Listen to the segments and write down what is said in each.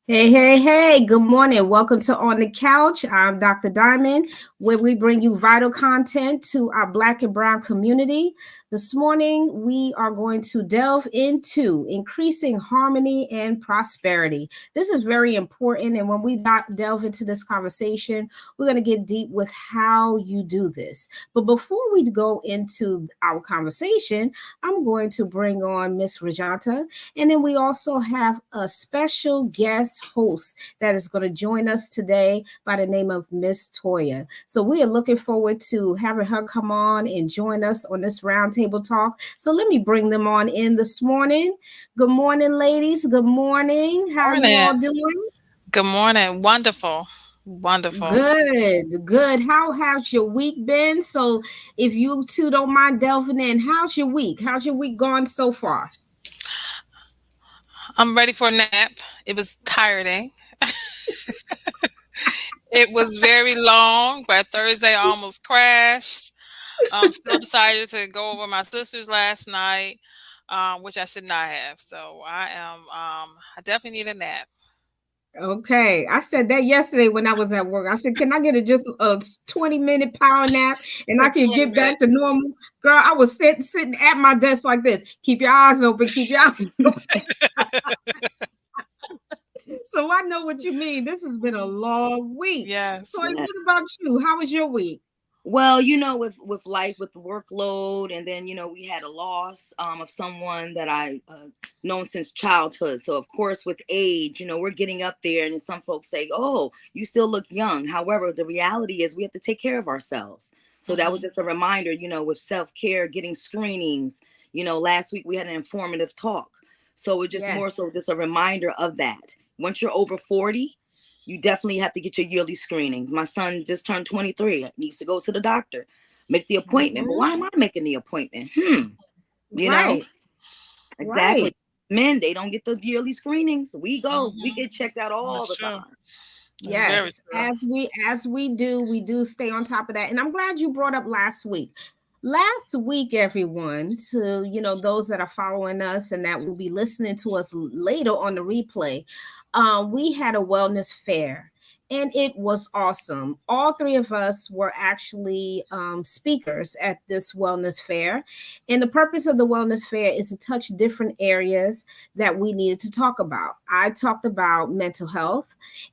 Hey, hey, hey, good morning. Welcome to On the Couch. I'm Dr. Diamond, where we bring you vital content to our Black and Brown community. This morning, we are going to delve into increasing harmony and prosperity. This is very important. And when we delve into this conversation, we're going to get deep with how you do this. But before we go into our conversation, I'm going to bring on Miss Rajanta. And then we also have a special guest host that is going to join us today by the name of Miss Toya. So we are looking forward to having her come on and join us on this roundtable talk. So let me bring them on in this morning. Good morning, ladies. Good morning. How are you Morning. all doing? Good morning. Wonderful. Wonderful. Good, good. How has your week been? So, if you two don't mind delving in, how's your week? How's your week gone so far? I'm ready for a nap. It was tiring. It was very long. By Thursday, I almost crashed. Still decided to go over my sister's last night, which I should not have. So I definitely need a nap. Okay, I said that yesterday when I was at work. I said, "Can I get just a 20-minute power nap and I can 20 get back to minutes. normal?" Girl, I was sitting at my desk like this. Keep your eyes open. Keep your eyes open. So I know what you mean. This has been a long week. So, Yes. Yeah. what about you? How was your week? Well, with life, with the workload, and then we had a loss of someone that I known since childhood. So of course, with age, we're getting up there, and some folks say, "Oh, you still look young." However, the reality is we have to take care of ourselves. So that was Hmm. just a reminder, with self care, getting screenings. Last week we had an informative talk, so it's just more Yes. so just a reminder of that. Once you're over 40, you definitely have to get your yearly screenings. My son just turned 23, needs to go to the doctor, make the appointment. But Mhm. why am I making the appointment? You know, Right. exactly. Right. Men, they don't get the yearly screenings. We go, we Hmm. get checked out all That's the true. time. That's very Yes, true. we do stay on top of that. And I'm glad you brought up last week. Last week, everyone, to those that are following us and that will be listening to us later on the replay, we had a wellness fair. And it was awesome. All three of us were actually speakers at this wellness fair. And the purpose of the wellness fair is to touch different areas that we needed to talk about. I talked about mental health,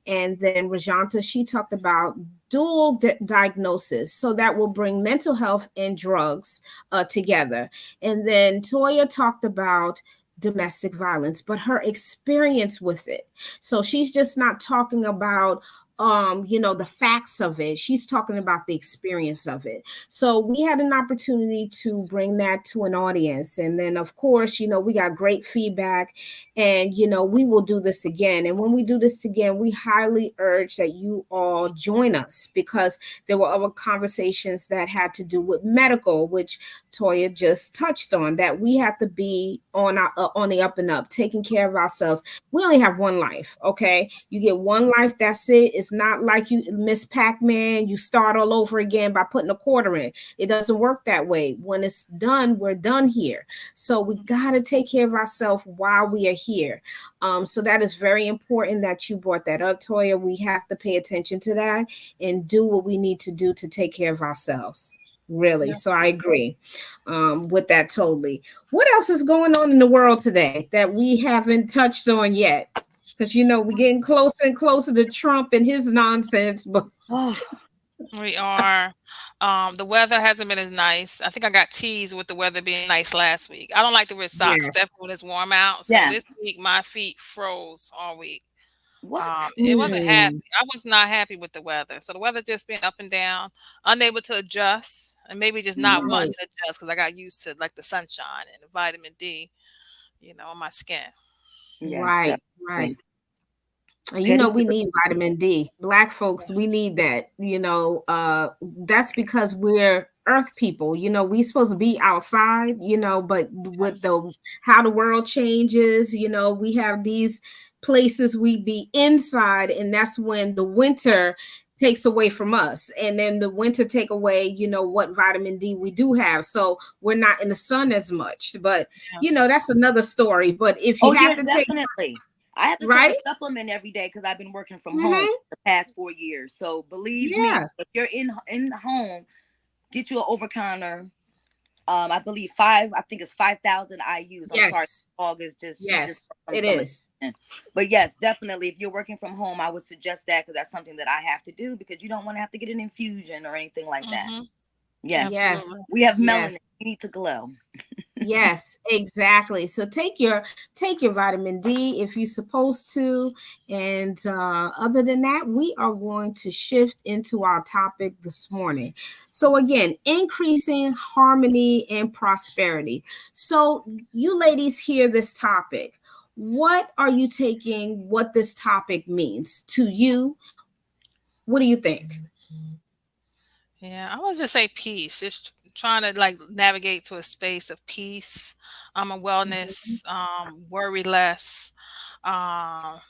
and then Rajanta, she talked about dual diagnosis. So that will bring mental health and drugs together. And then Toya talked about domestic violence, but her experience with it. So she's just not talking about the facts of it. She's talking about the experience of it. So we had an opportunity to bring that to an audience. And then of course, we got great feedback, and we will do this again. And when we do this again, we highly urge that you all join us, because there were other conversations that had to do with medical, which Toya just touched on, that we have to be on the up and up, taking care of ourselves. We only have one life, okay? You get one life, that's it. It's not like you Miss Pac-Man, you start all over again by putting a quarter in. It doesn't work that way. When it's done, we're done here. So we got to take care of ourselves while we are here. So that is very important that you brought that up, Toya. We have to pay attention to that and do what we need to do to take care of ourselves. Really. Yeah. So I agree with that totally. What else is going on in the world today that we haven't touched on yet? Because we're getting closer and closer to Trump and his nonsense. But Oh, We are. The weather hasn't been as nice. I think I got teased with the weather being nice last week. I don't like to wear socks, yes. definitely when it's warm out. So yes. this week, my feet froze all week. What? It wasn't happy. Mm, I was not happy with the weather. So the weather just been up and down, unable to adjust, and maybe just not wanting right, to adjust because I got used to like the sunshine and the vitamin D, on my skin. Yes, right, right. definitely. And Petty. we need vitamin D. Black folks, we Yes. need that. That's because we're earth people. We supposed to be outside, but with Yes. the how the world changes, we have these places we be inside, and that's when the winter takes away from us. And then the winter take away, what vitamin D we do have. So we're not in the sun as much. But Yes. that's another story. But if Oh you yeah, have to take definitely. I have to take right? a supplement every day because I've been working from home Mm-hmm. the past 4 years. So believe me, Yeah. if you're in the home, get you an over counter. I believe five. I think it's 5,000 IU's. I'm sorry, Yes. dog is just she just Yes. from It some. is. But yes, definitely, if you're working from home, I would suggest that because that's something that I have to do because you don't want to have to get an infusion or anything like that. Mm-hmm. Yes, Yes. Absolutely. we have Yes. melanin. We need to glow. Yes, exactly. So take your vitamin D if you're supposed to. And other than that, we are going to shift into our topic this morning. So again, increasing harmony and prosperity. So you ladies hear this topic. What are you taking what this topic means to you? What do you think? Yeah, I was just say peace. Just trying to like navigate to a space of peace, and wellness, worry less,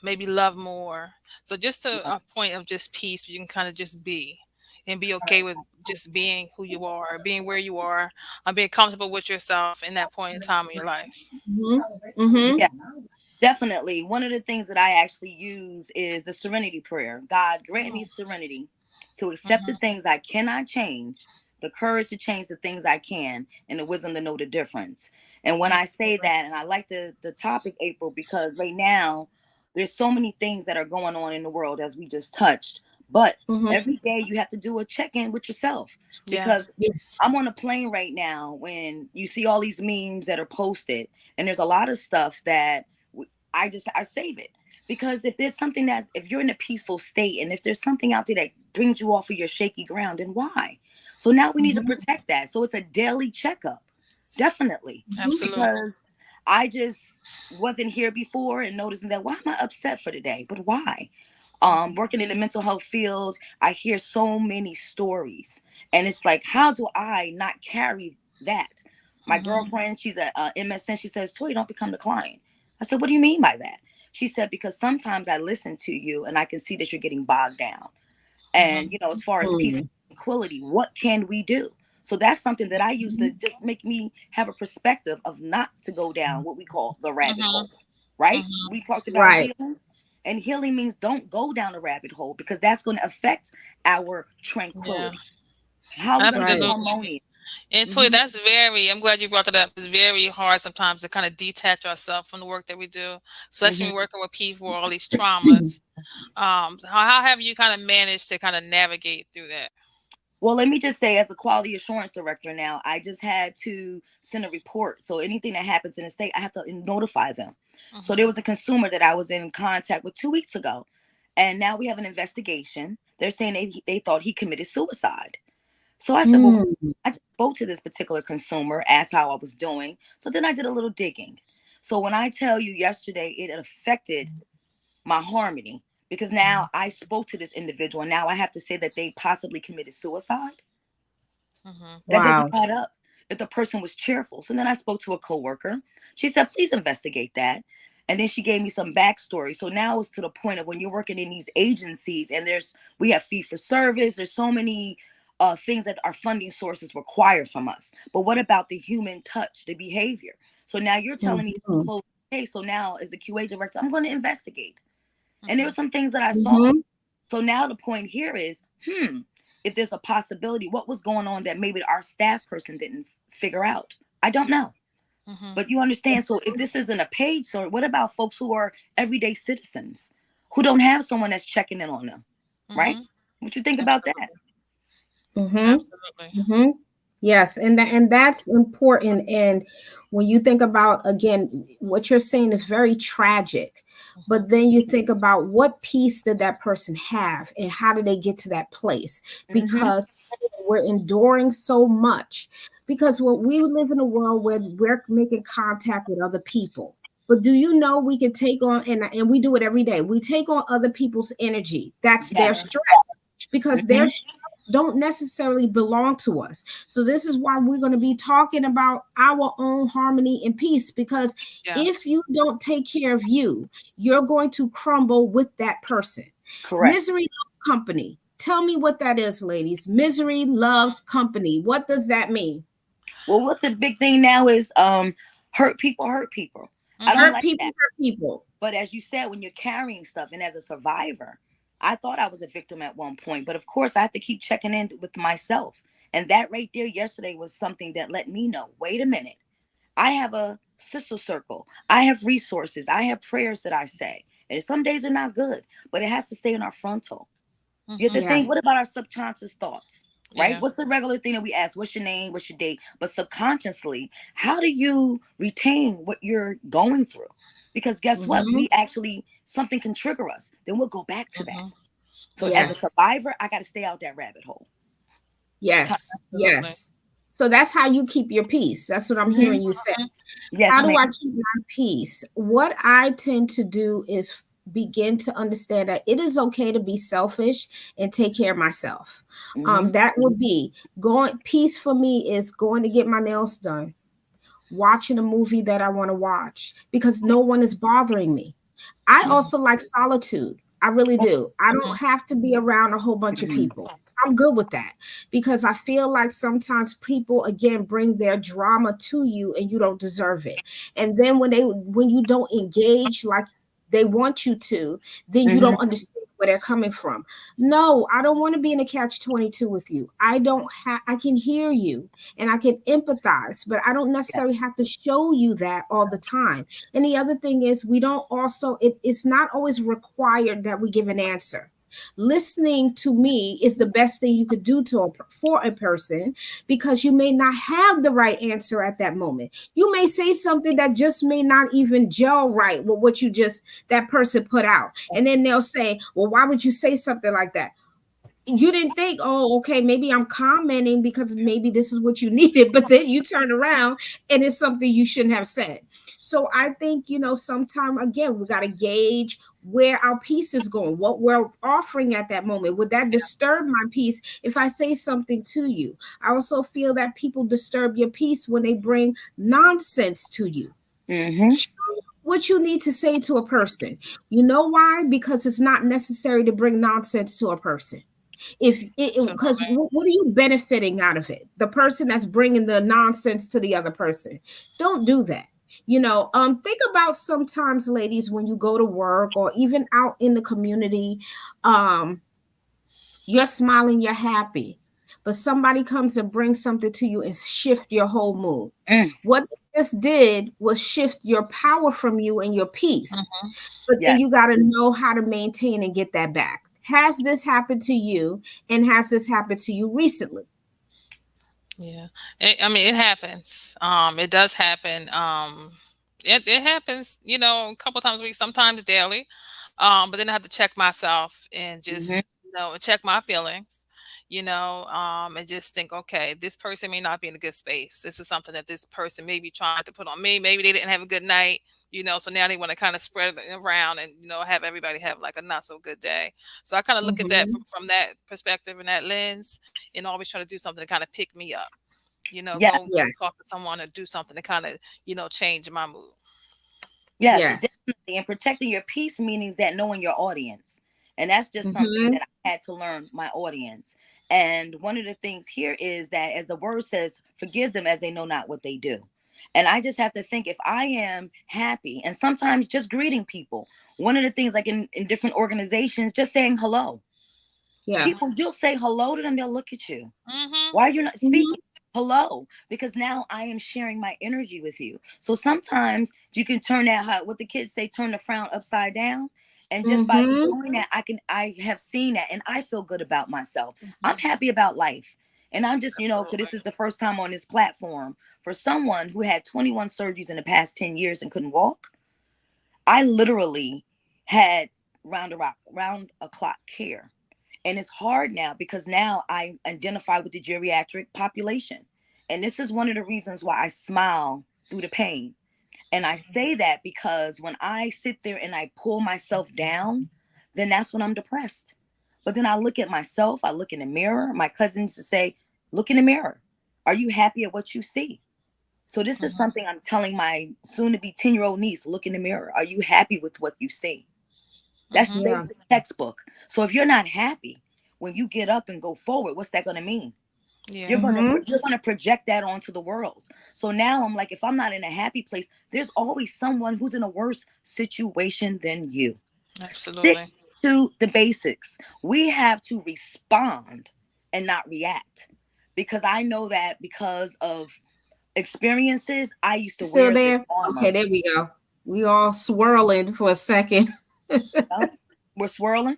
maybe love more. So just a point of just peace, you can kind of just be and be okay with just being who you are, being where you are, being comfortable with yourself in that point in time in your life. Mm-hmm. Mm-hmm. Yeah, definitely. One of the things that I actually use is the serenity prayer. God, grant me serenity to accept the Mm-hmm. things I cannot change, the courage to change the things I can, and the wisdom to know the difference. And when I say that, and I like the topic, April, because right now there's so many things that are going on in the world as we just touched. But Mm-hmm. every day you have to do a check-in with yourself because Yes. I'm on a plane right now when you see all these memes that are posted, and there's a lot of stuff that I save it because if there's something that if you're in a peaceful state and if there's something out there that brings you off of your shaky ground, then why? So now we need to protect that. So it's a daily checkup, definitely, Absolutely. because I just wasn't here before and noticing that why am I upset for today? But why? Working in the mental health field, I hear so many stories, and it's like, how do I not carry that? My Mm-hmm. girlfriend, she's a MSN. She says, "Toy, don't become the client." I said, "What do you mean by that?" She said, "Because sometimes I listen to you and I can see that you're getting bogged down. And, Mm-hmm. as far as peace and tranquility, what can we do?" So that's something that I used to just make me have a perspective of not to go down what we call the rabbit Mm-hmm. hole, right? Mm-hmm. We talked about Right. healing, and healing means don't go down the rabbit hole because that's going to affect our Yeah. tranquility. How are we going to be Right. Absolutely. harmonious? And Toy, Hmm. that's I'm glad you brought that up. It's very hard sometimes to kind of detach ourselves from the work that we do, especially Hmm. when we're working with people with all these traumas. So how have you kind of managed to kind of navigate through that? Well, let me just say, as a quality assurance director now, I just had to send a report. So anything that happens in the state, I have to notify them. So there Mm-hmm. was a consumer that I was in contact with 2 weeks ago, and now we have an investigation. They're saying they thought he committed suicide. So I said, well, Mm. I just spoke to this particular consumer, asked how I was doing. So then I did a little digging. So when I tell you yesterday, it affected my harmony because now I spoke to this individual and now I have to say that they possibly committed suicide. Mm-hmm. That doesn't Wow. add up if the person was cheerful. So then I spoke to a coworker. She said, please investigate that. And then she gave me some backstory. So now it's to the point of when you're working in these agencies and we have fee for service. There's so many things that our funding sources require from us. But what about the human touch, the behavior? So now you're telling me to Mm-hmm. close the case. So now as the QA director, I'm going to investigate. And there were Mm-hmm. some things that I saw. Mm-hmm. So now the point here is, if there's a possibility, what was going on that maybe our staff person didn't figure out? I don't know. Mm-hmm. But you understand, so if this isn't a paid source, what about folks who are everyday citizens who don't have someone that's checking in on them, right? Mm-hmm. What you think about that? Absolutely. Absolutely. Mm-hmm. Yes, and that's important. And when you think about again, what you're saying is very tragic, Mm-hmm. but then you think about what peace did that person have, and how did they get to that place? Mm-hmm. Because we're enduring so much. Because what we live in a world where we're making contact with other people. But do you know we can take on and we do it every day. We take on other people's energy. That's their Yes. stress because Mm-hmm. their don't necessarily belong to us. So this is why we're going to be talking about our own harmony and peace because if Yes. you don't take care of you, you're going to crumble with that person. Correct. Misery loves company. Tell me what that is, ladies. Misery loves company. What does that mean? Well, what's a big thing now is hurt people hurt people. I don't Hurt like people, that. hurt people. But as you said, when you're carrying stuff, and as a survivor, I thought I was a victim at one point, but of course I have to keep checking in with myself. And that right there yesterday was something that let me know, wait a minute, I have a sister circle. I have resources. I have prayers that I say. And some days are not good, but it has to stay in our frontal. You have to think, what Yes. about our subconscious thoughts? Right? Yeah. What's the regular thing that we ask? What's your name? What's your date? But subconsciously, how do you retain what you're going through? Because guess what? Mm-hmm. We actually, something can trigger us. Then we'll go back to that. Mm-hmm. So as a Mm-hmm. Yes. survivor, I got to stay out that rabbit hole. Yes. Absolutely. Yes. So that's how you keep your peace. That's what I'm Mhm. hearing you say. Yes, How do ma'am. I keep my peace? What I tend to do is begin to understand that it is okay to be selfish and take care of myself. Hmm. That would be going, peace for me is going to get my nails done, watching a movie that I want to watch because no one is bothering me. I also like solitude. I really do. I don't have to be around a whole bunch of people. I'm good with that because I feel like sometimes people again bring their drama to you and you don't deserve it. And then when you don't engage like they want you to, then you Hmm. don't understand where they're coming from. No, I don't want to be in a catch 22 with you. I can hear you and I can empathize, but I don't Yeah. necessarily have to show you that all the time. And the other thing is, we don't also, it's not always required that we give an answer. Listening to me is the best thing you could do for a person because you may not have the right answer at that moment. You may say something that just may not even gel right with what that person put out. And then they'll say, well, why would you say something like that? You didn't think, oh, okay, maybe I'm commenting because maybe this is what you needed, but then you turn around and it's something you shouldn't have said. So I think, sometime again, we got to gauge where our peace is going, what we're offering at that moment. Would that disturb my peace if I say something to you? I also feel that people disturb your peace when they bring nonsense to you. Hmm. What you need to say to a person. You know why? Because it's not necessary to bring nonsense to a person. If it, because Absolutely. what are you benefiting out of it? The person that's bringing the nonsense to the other person. Don't do that. Think about sometimes, ladies, when you go to work or even out in the community, um you're smiling, you're happy, but somebody comes and brings something to you and shift your whole mood. Mm. What they just did was shift your power from you and your peace. Mm-hmm. But then Yes. you got to know how to maintain and get that back. Has this happened to you? And has this happened to you recently? Yeah. I mean, it happens. It does happen. It happens, a couple times a week, sometimes daily. But then I have to check myself and Hmm. just, check my feelings, and just think, okay, this person may not be in a good space. This is something that this person may be trying to put on me. Maybe they didn't have a good night, so now they want to kind of spread it around and, have everybody have like a not so good day. So I kind of look at that Mm-hmm. from that perspective and that lens and always try to do something to kind of pick me up, Yes. go Yes. talk to someone or do something to kind of, change my mood. Yes, Yes. definitely. And protecting your peace means that knowing your audience. And that's just something Mm-hmm. that I had to learn my audience. And one of the things here is that, as the word says, forgive them as they know not what they do. And I just have to think, if I am happy and sometimes just greeting people, one of the things, like in different organizations, just saying hello. Yeah. People, you'll say hello to them, they'll look at you. Mm-hmm. Why are you not Mm-hmm. speaking? Hello, because now I am sharing my energy with you. So sometimes you can turn that, what the kids say, turn the frown upside down. And just by me Mm-hmm. doing that, I have seen that and I feel good about myself. I'm Mm-hmm. happy about life. And I'm just, because Absolutely. this is the first time on this platform for someone who had 21 surgeries in the past 10 years and couldn't walk. I literally had round a clock care. And it's hard now because now I identify with the geriatric population. And this is one of the reasons why I smile through the pain. And I say that because when I sit there and I pull myself down, then that's when I'm depressed. But then I look at myself, I look in the mirror. My cousins to say, look in the mirror. Are you happy at what you see? So this is Mm-hmm. something I'm telling my soon to be 10-year-old niece, look in the mirror. Are you happy with what you see? That's Mm-hmm. Yeah. basic textbook. So if you're not happy when you get up and go forward, what's that going to mean? Yeah. You're gonna project that onto the world. So now I'm like, if I'm not in a happy place, there's always someone who's in a worse situation than you. Stick Absolutely. to the basics. We have to respond and not react, because I know that because of experiences, I used to Still wear this there? Okay, armor. there we go. We all swirling for a second. Huh? We're swirling.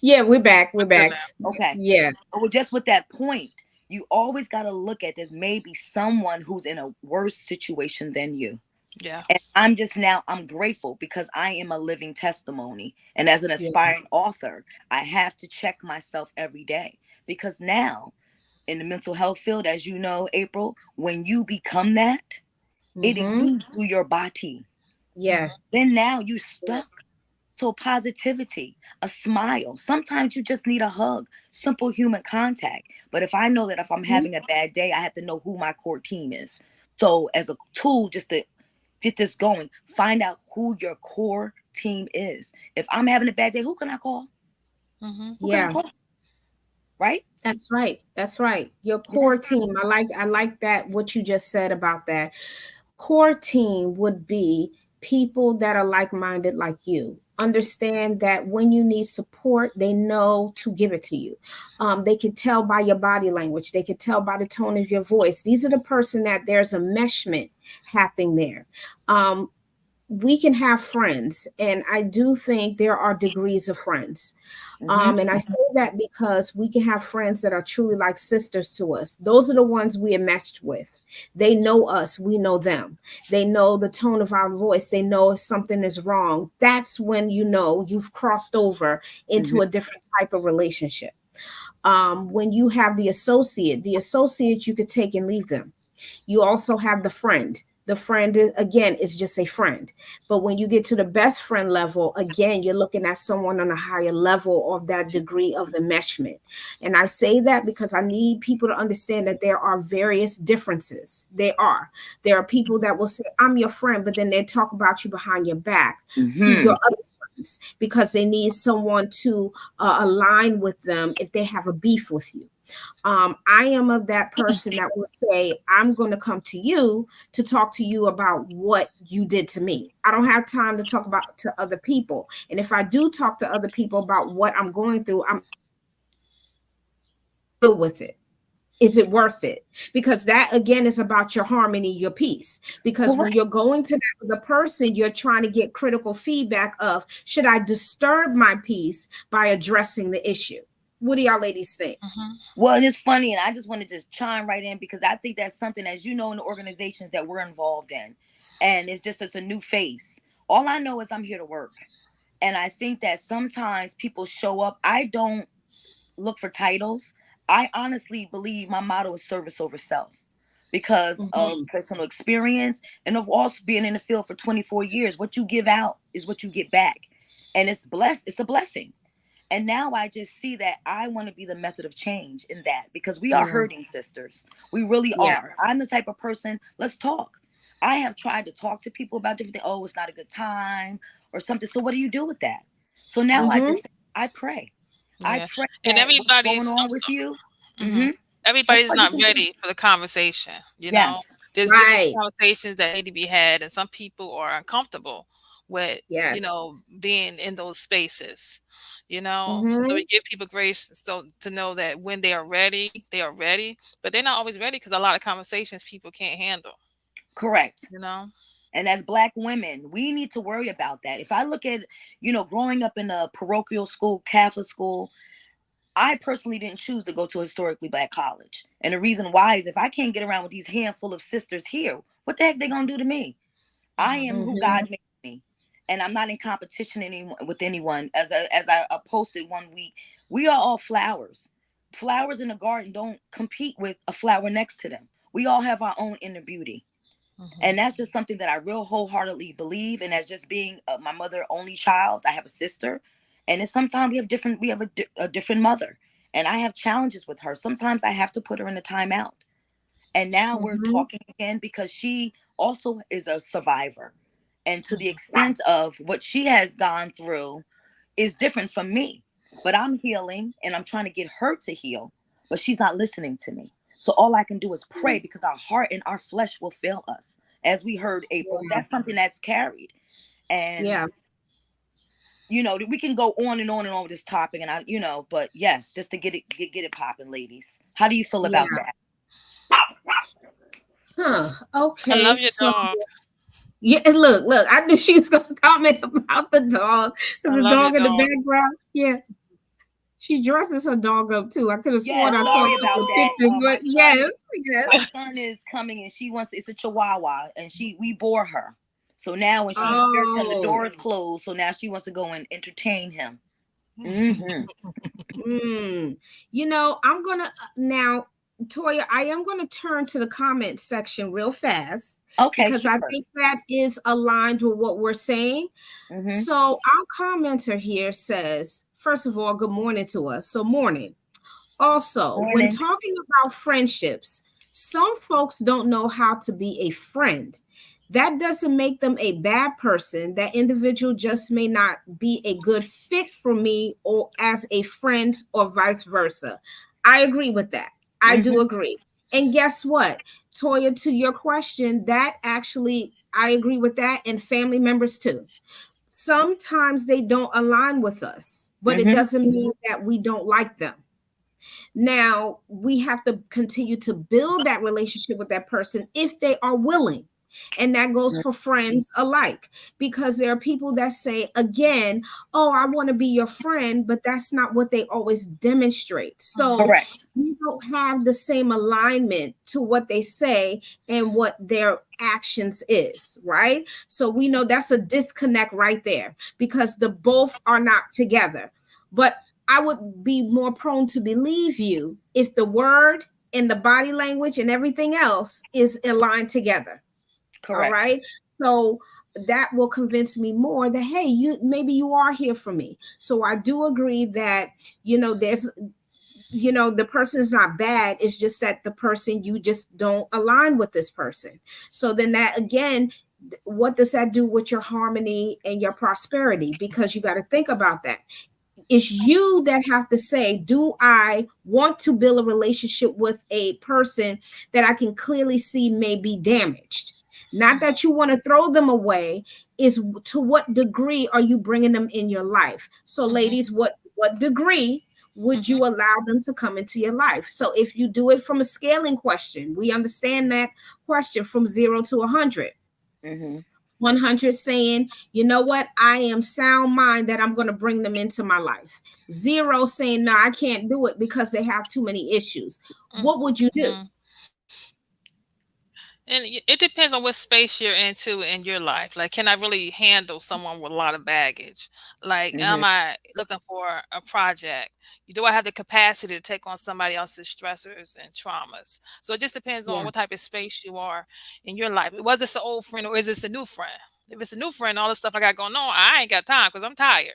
Yeah, we're back. We're Good back. now. Okay. Yeah. Well, just with that point, you always got to look at there's maybe someone who's in a worse situation than you. And Yes. I'm grateful because I am a living testimony. And as an Yeah. aspiring author, I have to check myself every day, because now in the mental health field, as you know, April, when you become that, it Mm-hmm. exudes through your body. Yeah. Then now you Yes. stuck. So positivity, a smile. Sometimes you just need a hug, simple human contact. But if I know that if I'm Mhm. having a bad day, I have to know who my core team is. So as a tool, just to get this going, find out who your core team is. If I'm having a bad day, who can I call? Mm-hmm. Who can I Yeah. call? Right? That's right. That's right. Your core Yes. team. I like that what you just said about that. Core team would be people that are like-minded like you. Understand that when you need support, they know to give it to you. They can tell by your body language. They can tell by the tone of your voice. These are the person that there's a meshment happening there. Um, we can have friends, and I do think there are degrees of friends. Mm-hmm. And I say that because we can have friends that are truly like sisters to us. Those are the ones we are matched with. They know us, we know them. They know the tone of our voice. They know if something is wrong. That's when you know you've crossed over Mm-hmm. into a different type of relationship. When you have the associate you could take and leave them. You also have the friend. The friend, again, is just a friend. But when you get to the best friend level, again, you're looking at someone on a higher level of that degree of enmeshment. And I say that because I need people to understand that there are various differences. There are people that will say, I'm your friend, but then they talk about you behind your back to Mm-hmm. your other friends because they need someone to align with them if they have a beef with you. I am of that person that will say, I'm going to come to you to talk to you about what you did to me. I don't have time to talk about to other people. And if I do talk to other people about what I'm going through, I'm deal with it. Is it worth it? Because that again is about your harmony, your peace. Because when Correct. you're going to that other person, you're trying to get critical feedback of should I disturb my peace by addressing the issue? What do y'all ladies think? Mm-hmm. Well, and it's funny, and I just want to just chime right in, because I think that's something, as you know, in the organizations that we're involved in, and it's a new face. All I know is I'm here to work, and I think that sometimes people show up. I don't look for titles. I honestly believe my motto is service over self, because of Mhm. personal experience and of also being in the field for 24 years. What you give out is what you get back, and it's blessed. It's a blessing. And now I just see that I want to be the method of change in that, because we are Yeah. hurting, sisters. We really Yeah. are. I'm the type of person, let's talk. I have tried to talk to people about different things. Oh, it's not a good time or something. So what do you do with that? So now I Mm-hmm. just, I pray. I Yeah. pray And that what's going everybody's, I'm on with sorry. you. Hmm. Mm-hmm. That's Everybody's what you not can do. ready for the conversation. Yes. There's different Right. conversations that need to be had, and some people are uncomfortable with, Yes. being in those spaces. So we Mm-hmm. give people grace so to know that when they are ready, they are ready, but they're not always ready because a lot of conversations people can't handle. Correct. You know. And as Black women, we need to worry about that. If I look at, growing up in a parochial school, Catholic school, I personally didn't choose to go to a historically Black college. And the reason why is if I can't get around with these handful of sisters here, what the heck they gonna do to me? I Hmm. am who Mm-hmm. God made me, and I'm not in competition with anyone. As I posted one week, we are all flowers. Flowers in the garden don't compete with a flower next to them. We all have our own inner beauty, Hmm. and that's just something that I real wholeheartedly believe. And as just being my mother only child, I have a sister, and it's sometimes we have a different mother, and I have challenges with her. Sometimes I have to put her in a timeout, and now we're Mm-hmm. talking again because she also is a survivor, and to the Hmm. extent of what she has gone through is different from me. But I'm healing, and I'm trying to get her to heal. but she's not listening to me. So all I can do is pray, because our heart and our flesh will fail us. As we heard, April, that's something that's carried. And we can go on and on and on with this topic, and but yes, just to get it popping, ladies. How do you feel about that? Okay. I love your dog. Yeah, and look, I knew she was gonna comment about the dog. There's a dog in the background. Yeah. She dresses her dog up too. I could have sworn I saw about pictures, but yes. My son is coming, and it's a Chihuahua, and we bore her. So now when she's dressed and the door is closed, so now she wants to go and entertain him. I'm gonna now, Toya, I am gonna turn to the comment section real fast. Okay. Because I think that is aligned with what we're saying. So our commenter here says, first of all, good morning to us. So morning. Also, when talking about friendships, some folks don't know how to be a friend. That doesn't make them a bad person. That individual just may not be a good fit for me or as a friend or vice versa. I agree with that. I do agree. And guess what, Toya, to your question, that actually, I agree with that, and family members too. Sometimes they don't align with us, but it doesn't mean that we don't like them. Now, we have to continue to build that relationship with that person if they are willing. And that goes for friends alike, because there are people that say, again, oh, I want to be your friend, but that's not what they always demonstrate. So you don't have the same alignment to what they say and what their actions is, right? So we know that's a disconnect right there, because the both are not together. But I would be more prone to believe you if the word and the body language and everything else is aligned together. Correct. All right. So that will convince me more that, hey, maybe you are here for me. So I do agree that, there's, the person is not bad. It's just that the person, you just don't align with this person. So then that, again, what does that do with your harmony and your prosperity? Because you got to think about that. It's you that have to say, do I want to build a relationship with a person that I can clearly see may be damaged? Not that you want to throw them away, is to what degree are you bringing them in your life? So ladies, what degree would you allow them to come into your life? So if you do it from a scaling question, we understand that question from 0 to 100. 100 saying, you know what, I am sound mind that I'm going to bring them into my life. 0 saying, no, I can't do it because they have too many issues. What would you do? And it depends on what space you're into in your life. Like, can I really handle someone with a lot of baggage? Like, am I looking for a project? Do I have the capacity to take on somebody else's stressors and traumas? So it just depends on what type of space you are in your life. Was this an old friend or is this a new friend? If it's a new friend, all the stuff I got going on, I ain't got time because I'm tired.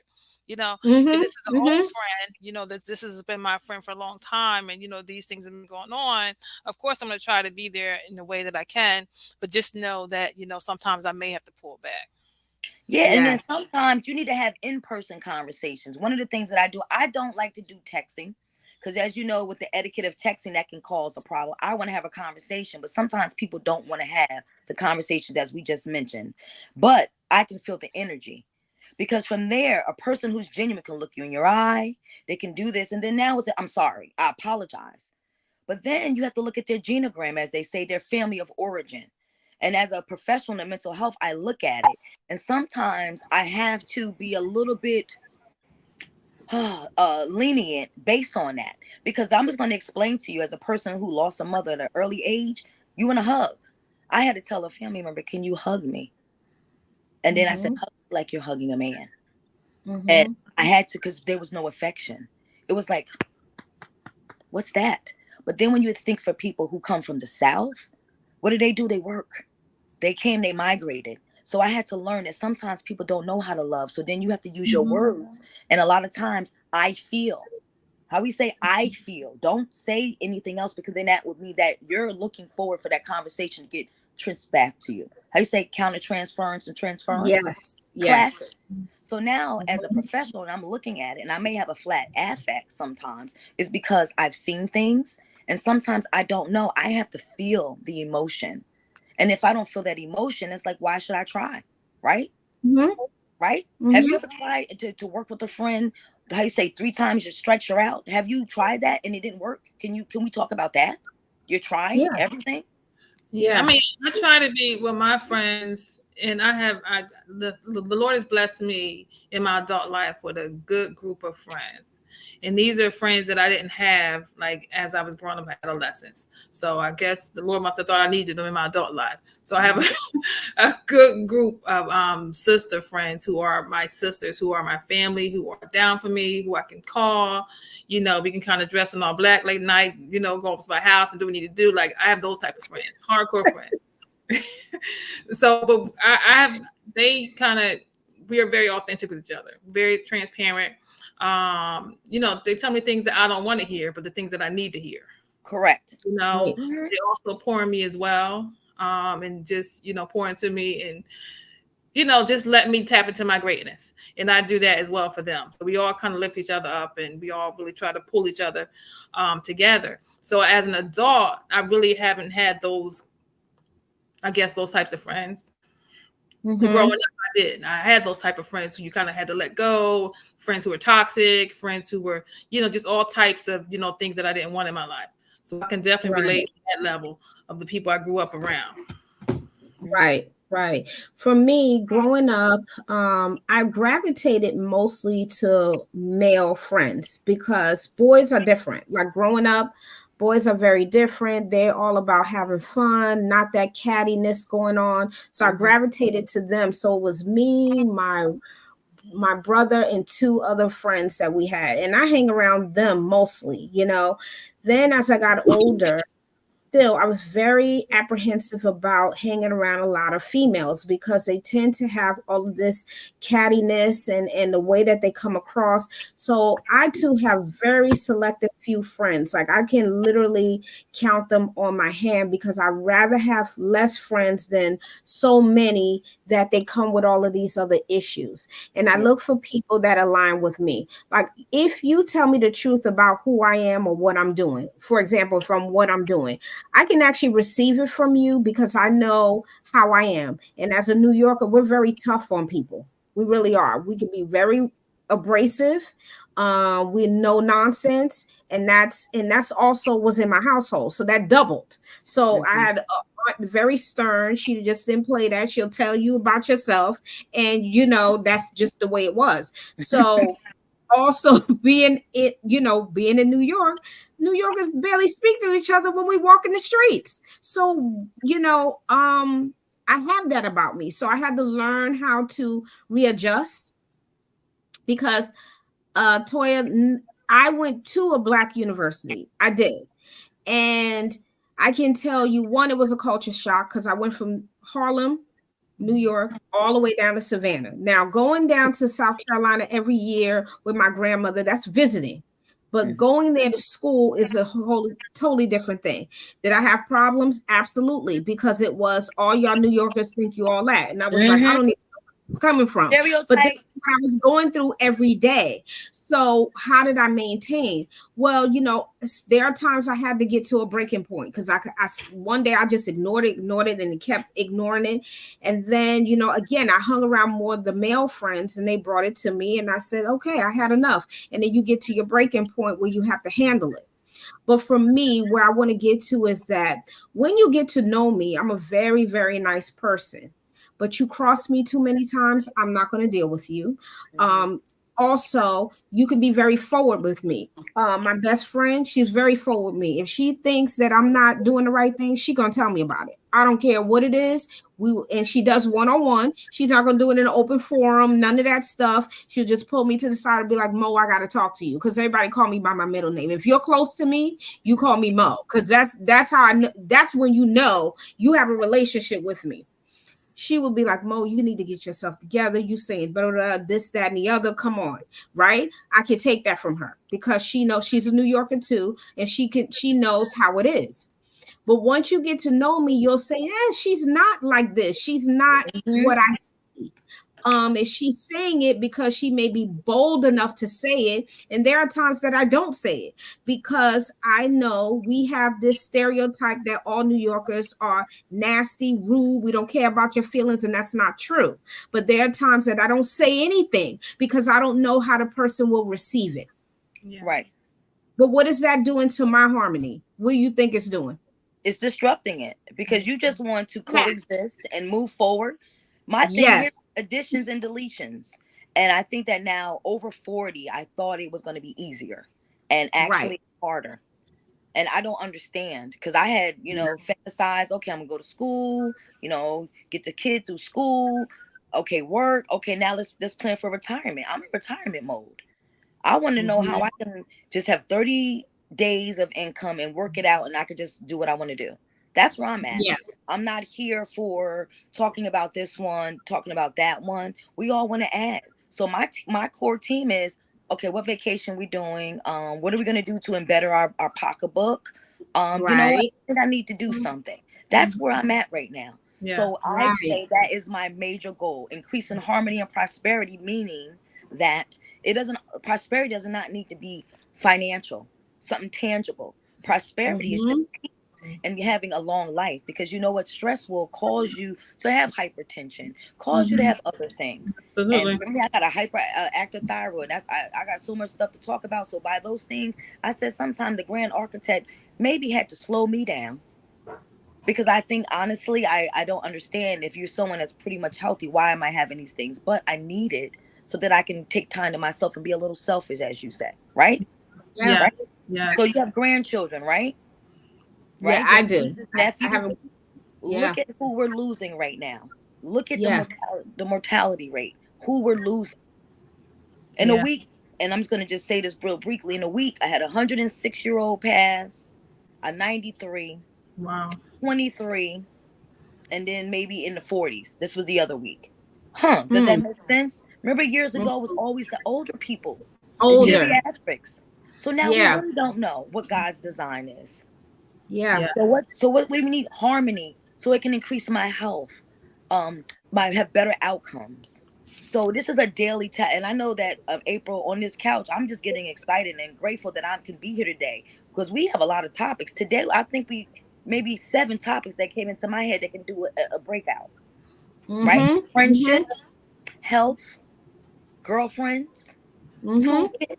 If this is an old friend, that this has been my friend for a long time, and these things have been going on, of course I'm going to try to be there in the way that I can, but just know that sometimes I may have to pull back. And then sometimes you need to have in-person conversations. One of the things that I don't like to do texting, because as you know, with the etiquette of texting, that can cause a problem. I want to have a conversation, but sometimes people don't want to have the conversations as we just mentioned, but I can feel the energy. Because from there, a person who's genuine can look you in your eye. They can do this. And then now it's, I'm sorry, I apologize. But then you have to look at their genogram, as they say, their family of origin. And as a professional in mental health, I look at it. And sometimes I have to be a little bit lenient based on that. Because I'm just going to explain to you, as a person who lost a mother at an early age, you want a hug. I had to tell a family member, can you hug me? And then I said, hug like you're hugging a man. And I had to, because there was no affection. It was like, what's that? But then when you think for people who come from the South, what do? They work. They came, they migrated. So I had to learn that sometimes people don't know how to love. So then you have to use your words. And a lot of times, I feel. How we say, I feel. Don't say anything else, because then that would mean that you're looking forward for that conversation to get traced back to you. How you say counter transference and transference? Yes. Classic. So now, as a professional, and I'm looking at it, and I may have a flat affect sometimes, is because I've seen things, and sometimes I don't know. I have to feel the emotion. And if I don't feel that emotion, it's like, why should I try? Right? Mm-hmm. Right? Mm-hmm. Have you ever tried to work with a friend? How you say 3 times you stretch her out? Have you tried that and it didn't work? Can we talk about that? You're trying everything? Yeah. I mean, I try to be with my friends, and the Lord has blessed me in my adult life with a good group of friends. And these are friends that I didn't have like as I was growing up in adolescence. So I guess the Lord must have thought I needed them in my adult life. So I have a good group of sister friends who are my sisters, who are my family, who are down for me, who I can call. You know, we can kind of dress in all black late night, you know, go over to my house and do what we need to do. Like I have those type of friends, hardcore friends. So, but we are very authentic with each other, very transparent. You know, they tell me things that I don't want to hear, but the things that I need to hear. Correct. You know, they also pour in me as well. And just, you know, pour into me and, you know, just let me tap into my greatness. And I do that as well for them. So we all kind of lift each other up, and we all really try to pull each other together. So as an adult, I really haven't had those types of friends. Mm-hmm. Growing up, I did. I had those type of friends who you kind of had to let go, friends who were toxic, friends who were, you know, just all types of, you know, things that I didn't want in my life. So I can definitely relate to that level of the people I grew up around. Right. For me, growing up, I gravitated mostly to male friends because boys are different. Like growing up, boys are very different. They're all about having fun, not that cattiness going on. So I gravitated to them. So it was me, my brother, and 2 other friends that we had. And I hang around them mostly, you know. Then as I got older, still, I was very apprehensive about hanging around a lot of females because they tend to have all of this cattiness and the way that they come across. So I too have very selective few friends. Like I can literally count them on my hand because I'd rather have less friends than so many that they come with all of these other issues. And I look for people that align with me. Like if you tell me the truth about who I am or what I'm doing, for example, from what I'm doing, I can actually receive it from you because I know how I am. And as a New Yorker, we're very tough on people. We really are. We can be very abrasive. We no nonsense. And that's also was in my household. So that doubled. So I had a aunt very stern. She just didn't play that. She'll tell you about yourself. And you know, that's just the way it was. So also being in New Yorkers barely speak to each other when we walk in the streets. So, you know, I have that about me. So I had to learn how to readjust because Toya, I went to a Black university. I did. And I can tell you, one, it was a culture shock because I went from Harlem, New York, all the way down to Savannah. Now, going down to South Carolina every year with my grandmother, that's visiting. But going there to school is a totally different thing. Did I have problems? Absolutely, because it was all y'all New Yorkers think you all that. And I was like, I don't even know where it's coming from. Stereotype. But this is what I was going through every day. So how did I maintain? Well, you know, there are times I had to get to a breaking point because I one day I just ignored it and kept ignoring it. And then, you know, again, I hung around more of the male friends and they brought it to me and I said, okay, I had enough. And then you get to your breaking point where you have to handle it. But for me, where I want to get to is that when you get to know me, I'm a very, very nice person. But you cross me too many times, I'm not going to deal with you. Also, you can be very forward with me. My best friend, she's very forward with me. If she thinks that I'm not doing the right thing, she's going to tell me about it. I don't care what it is. And she does one-on-one. She's not going to do it in an open forum, none of that stuff. She'll just pull me to the side and be like, Mo, I got to talk to you. Because everybody call me by my middle name. If you're close to me, you call me Mo. Because that's how I know. That's when you know you have a relationship with me. She would be like, Mo, you need to get yourself together. You saying blah, blah, blah, this, that, and the other. Come on, right? I can take that from her because she knows she's a New Yorker too, and she knows how it is. But once you get to know me, you'll say, she's not like this. She's not what I see. If she's saying it because she may be bold enough to say it. And there are times that I don't say it because I know we have this stereotype that all New Yorkers are nasty, rude, we don't care about your feelings, and that's not true. But there are times that I don't say anything because I don't know how the person will receive it. Yeah. Right. But what is that doing to my harmony? What do you think it's doing? It's disrupting it because you just want to Yes. coexist and move forward. My thing here, Yes. additions and deletions. And I think that now over 40, I thought it was going to be easier and Right. actually harder. And I don't understand because I had, fantasized, okay, I'm gonna go to school, get the kid through school, okay, work, okay, now let's plan for retirement. I'm in retirement mode. I want to know how Mhm. I can just have 30 days of income and work it out and I could just do what I want to do. That's where I'm at. Yeah. I'm not here for talking about this one, talking about that one. We all want to add. So my core team is okay, what vacation we doing? What are we gonna do to better our pocketbook? You know what? Right. I think I need to do something. That's where I'm at right now. Yeah. So I'd Right. say that is my major goal, increasing harmony and prosperity, meaning that it doesn't prosperity does not need to be financial, something tangible. Prosperity is just Mhm. and having a long life because you know what, stress will cause you to have hypertension, cause you to Mhm. have other things. And Absolutely. for me, I got a hyper active thyroid. I got so much stuff to talk about. So by those things, I said sometimes the grand architect maybe had to slow me down because I think honestly, I don't understand if you're someone that's pretty much healthy, why am I having these things? But I need it so that I can take time to myself and be a little selfish, as you say, right? Yeah. Right. Yes. So you Yes. have grandchildren, right? Yeah, Right? You I have do. nieces, I nephews. have a yeah. Look at who we're losing right now. Look at Yeah. the mortality rate. Who we're losing in a Yeah. week. And I'm just going to just say this real briefly. In a week, I had a 106-year-old pass, a 93, Wow. 23, and then maybe in the 40s. This was the other week. Huh? Does that Mm. make sense? Remember, years Mm. ago it was always the older people, the Yeah. Older. geriatrics. So now we Yeah. really don't know what God's design is. Yeah. Yeah. So what do we need? Harmony so it can increase my health, might have better outcomes. So this is a daily task, and I know that April on this couch, I'm just getting excited and grateful that I can be here today because we have a lot of topics today. I think we maybe 7 topics that came into my head that can do a breakout. Right? Mhm. Mhm. Friendships, health, girlfriends, Mhm. toolkit.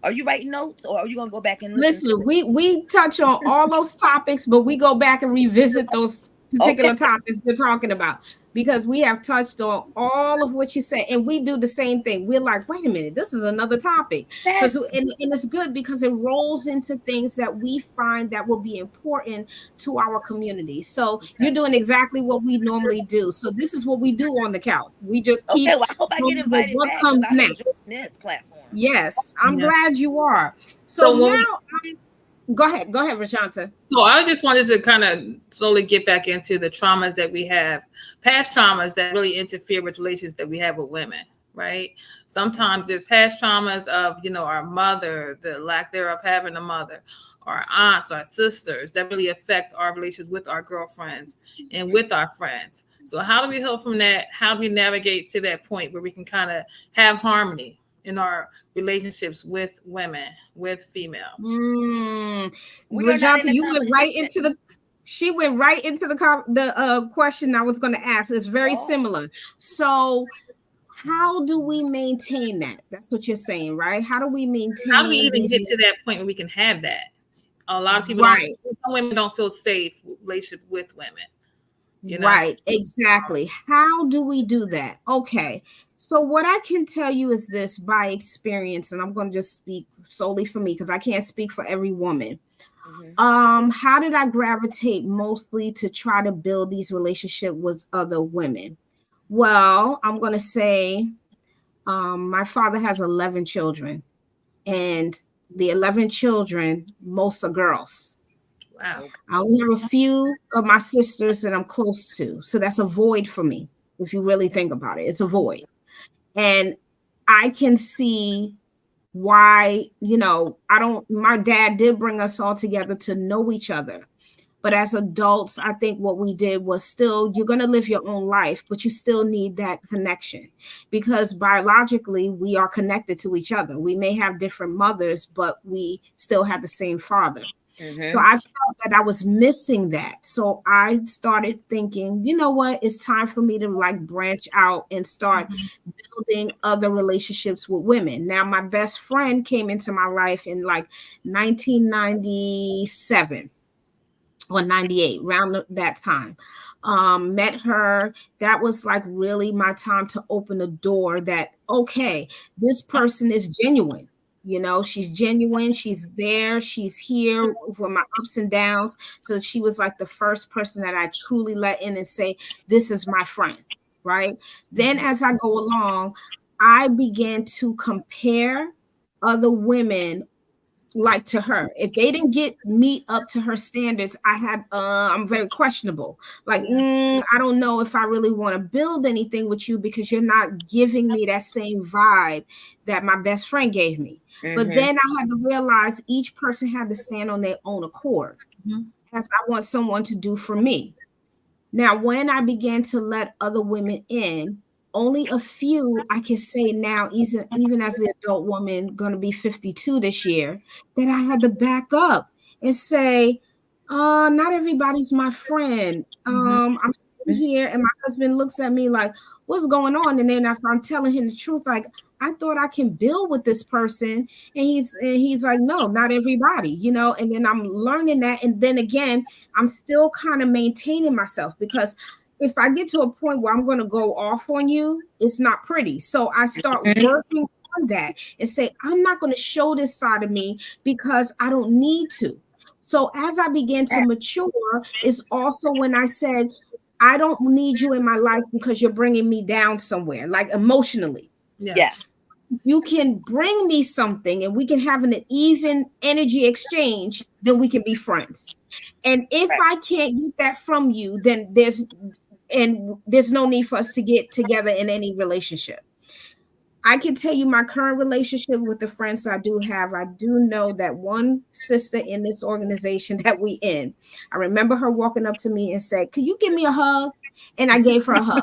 Are you writing notes or are you gonna go back and listen to Listen, it? we touch on all those topics, but we go back and revisit those Okay. particular topics we're talking about because we have touched on all of what you said, and we do the same thing. We're like, wait a minute, this is another topic because Yes. and it's good because it rolls into things that we find that will be important to our community. So you're Yes. doing exactly what we normally do. So this is what we do on the couch. We just Okay, keep well, I hope I get going with invited what back because comes I'm next. enjoying this platform. Yes, I'm Yes. glad you are. So So when we, now go ahead, Rashanta. so I just wanted to kind of slowly get back into the traumas that we have, past traumas that really interfere with relations that we have with women, right? Sometimes there's past traumas of, our mother, the lack thereof having a mother, our aunts, our sisters that really affect our relations with our girlfriends and with our friends. So how do we heal from that? How do we navigate to that point where we can kind of have harmony in our relationships with women, with females? Mm. We are not Rajanta, in a you went right competition. into the she went right into the question I was going to ask. It's very Oh, similar. So how do we maintain that? That's what you're saying, right? How do we How do we maintain even these get to that point where we can have that? A lot of people don't. right? Some women don't feel safe with relationship with women. You know. Right, exactly. How do we do that? Okay. So what I can tell you is this by experience, and I'm going to just speak solely for me because I can't speak for every woman. hmm How did I gravitate mostly to try to build these relationships with other women? Well, I'm going to say my father has 11 children, and the 11 children, most are girls. Wow. okay. I only have a few of my sisters that I'm close to. So that's a void for me. If you really think about it, it's a void. And I can see why, I don't, my dad did bring us all together to know each other. But as adults, I think what we did was still, you're going to live your own life, but you still need that connection because biologically we are connected to each other. We may have different mothers, but we still have the same father. So I felt that I was missing that. So I started thinking, you know what? It's time for me to like branch out and start building other relationships with women. Now, my best friend came into my life in like 1997 or 98, around that time. Met her. That was like really my time to open a door that, okay, this person is genuine. You know, she's genuine. She's there. She's here for my ups and downs. So she was like the first person that I truly let in and say, this is my friend. Right. Then as I go along, I began to compare other women like to her. If they didn't get meet up to her standards, I'm very questionable. Like, I don't know if I really want to build anything with you because you're not giving me that same vibe that my best friend gave me. But then I had to realize each person had to stand on their own accord, as I want someone to do for me. Now, when I began to let other women in, only a few I can say now, even as an adult woman, going to be 52 this year, that I had to back up and say, not everybody's my friend. I'm sitting here and my husband looks at me like, what's going on? And then if I'm telling him the truth, like, I thought I can build with this person. And he's like, no, not everybody, you know, and then I'm learning that. And then again, I'm still kind of maintaining myself because if I get to a point where I'm going to go off on you, it's not pretty. So I start working on that and say, I'm not going to show this side of me because I don't need to. So as I began to mature, is also when I said, I don't need you in my life because you're bringing me down somewhere, like emotionally. Yes. You can bring me something and we can have an even energy exchange, then we can be friends. And if I can't get that from you, then there's no need for us to get together in any relationship. I can tell you my current relationship with the friends I do have. I do know that one sister in this organization that we in. I remember her walking up to me and said, "Could you give me a hug?" And I gave her a hug.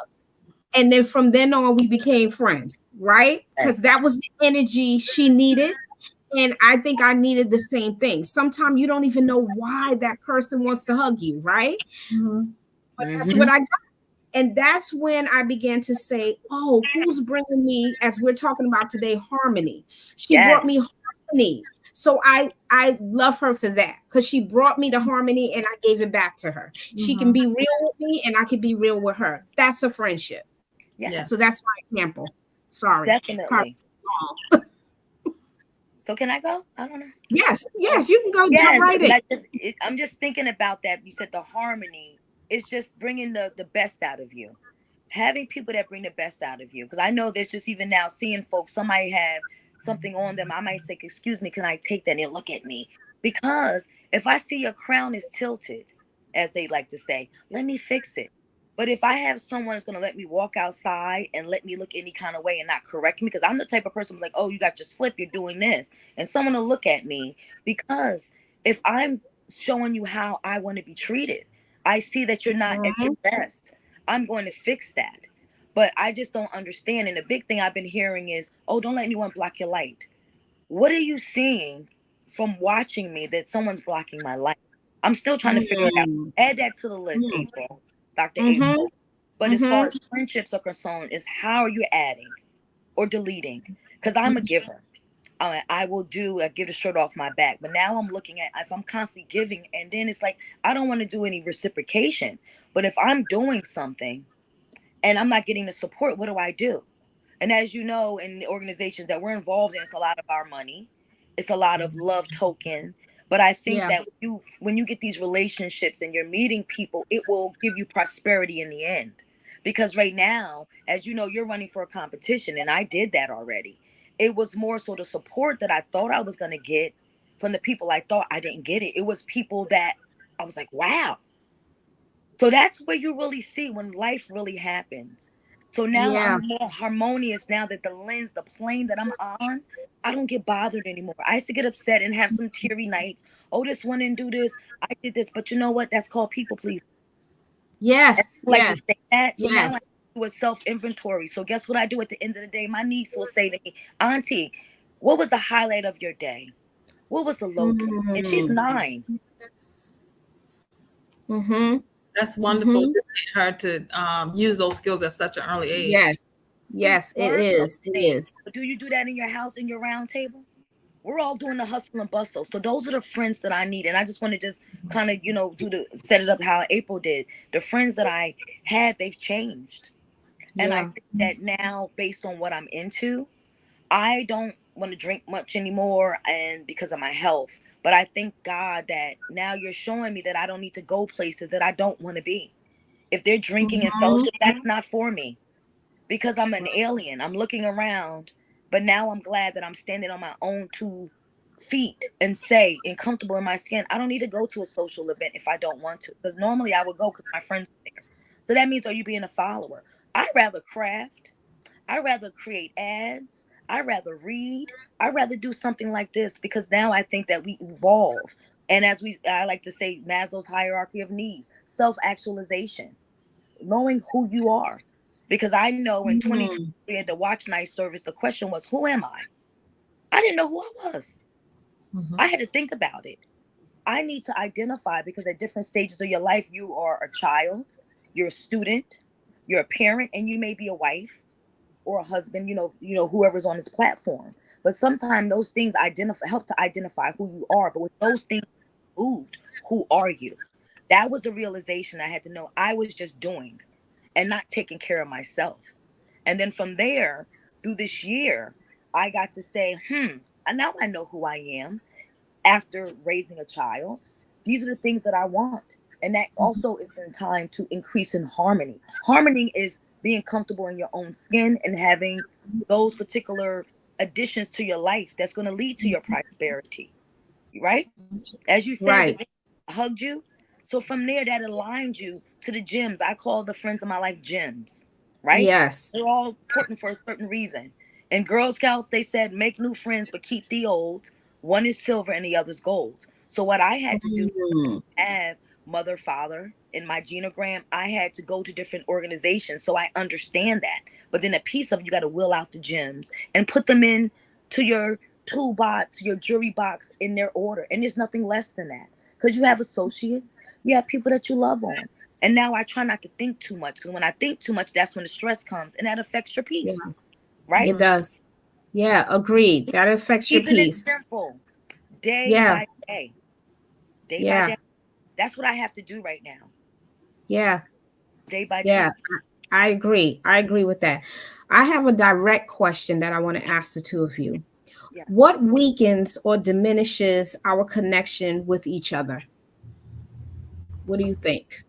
And then from then on, we became friends, right? Because that was the energy she needed. And I think I needed the same thing. Sometimes you don't even know why that person wants to hug you, right? But that's what I got. And that's when I began to say, oh, who's bringing me, as we're talking about today, harmony. She brought me harmony. So I love her for that because she brought me the harmony and I gave it back to her. She can be real with me and I can be real with her. That's a friendship. Yeah. So that's my example. Sorry. Definitely. So can I go? I don't know. Yes, you can go. Jump right in. I'm just thinking about that. You said the harmony is just bringing the best out of you. Having people that bring the best out of you. Because I know there's just even now seeing folks, somebody have something on them. I might say, excuse me, can I take that? And they'll look at me. Because if I see your crown is tilted, as they like to say, let me fix it. But if I have someone that's going to let me walk outside and let me look any kind of way and not correct me, because I'm the type of person like, oh, you got your slip, you're doing this. And someone will look at me because if I'm showing you how I want to be treated, I see that you're not at your best. I'm going to fix that. But I just don't understand. And the big thing I've been hearing is, oh, don't let anyone block your light. What are you seeing from watching me that someone's blocking my light? I'm still trying to figure it out. Add that to the list, April. Dr. April. But as far as friendships are concerned, is how are you adding or deleting? Because I'm a giver. I will give the shirt off my back. But now I'm looking at if I'm constantly giving, and then it's like I don't want to do any reciprocation. But if I'm doing something and I'm not getting the support, what do I do? And as you know, in the organizations that we're involved in, it's a lot of our money. It's a lot of love token. But I think that when you get these relationships and you're meeting people, it will give you prosperity in the end. Because right now, as you know, you're running for a competition, and I did that already. It was more so the support that I thought I was going to get from the people I thought I didn't get it. It was people that I was like, wow. So that's where you really see when life really happens. So now Yeah. I'm more harmonious now that the lens, the plane that I'm on, I don't get bothered anymore. I used to get upset and have some teary nights. Oh, this one didn't do this. I did this. But you know what? That's called people please. And Yes. I like to Yes. say that. So now I Yes. do a self inventory. So guess what I do at the end of the day? My niece will say to me, Auntie, what was the highlight of your day? What was the low point? And she's Mm. 9. Mm-hmm. That's wonderful Mm-hmm. to her to use those skills at such an early age. Yes. Yes, it Learn those is. It things. is. But do you do that in your house, in your round table? We're all doing the hustle and bustle. So those are the friends that I need. And I just want to just kind of, set it up how April did. The friends that I had, they've changed. And I Yeah. think that now, based on what I'm into, I don't want to drink much anymore and because of my health. But I thank God that now you're showing me that I don't need to go places that I don't want to be. If they're drinking and Mm-hmm. fellowship, that's not for me because I'm an alien. I'm looking around, but now I'm glad that I'm standing on my own 2 feet and say and comfortable in my skin. I don't need to go to a social event if I don't want to, because normally I would go because my friends are there. So that means, are you being a follower? I'd rather craft. I'd rather create ads. I'd rather read. I'd rather do something like this because now I think that we evolve. And I like to say, Maslow's hierarchy of needs, self-actualization, knowing who you are. Because I know in 2020 Mm-hmm. we had the watch night service, the question was, who am I? I didn't know who I was. Mhm. I had to think about it. I need to identify because at different stages of your life, you are a child, you're a student, you're a parent, and you may be a wife or a husband, whoever's on this platform. But sometimes those things help to identify who you are. But with those things moved, who are you? That was the realization I had to know. I was just doing and not taking care of myself. And then from there, through this year, I got to say, and now I know who I am after raising a child. These are the things that I want. And that also is in time to increase in harmony. Harmony is being comfortable in your own skin and having those particular additions to your life that's going to lead to your prosperity, right? As you said, Right. the hugged you. So from there, that aligned you to the gyms. I call the friends of my life gyms, right? Yes. They're all important for a certain reason. In Girl Scouts, they said, make new friends, but keep the old. One is silver and the other's gold. So what I had to do, Mm. have mother, father in my genogram, I had to go to different organizations. So I understand that. But then a piece of you got to will out the gyms and put them in to your toolbox, your jury box in their order. And there's nothing less than that. Because you have associates, you have people that you love on. And now I try not to think too much. Because when I think too much, that's when the stress comes. And that affects your peace. Yeah. Right? It does. Yeah. Agreed. That affects your Keeping it peace. simple. Day Yeah. by day. Day by Yeah. day. That's what I have to do right now. Yeah. Day by Yeah. day. I agree. I agree with that. I have a direct question that I want to ask the two of you. Yeah. What weakens or diminishes our connection with each other? What do you think?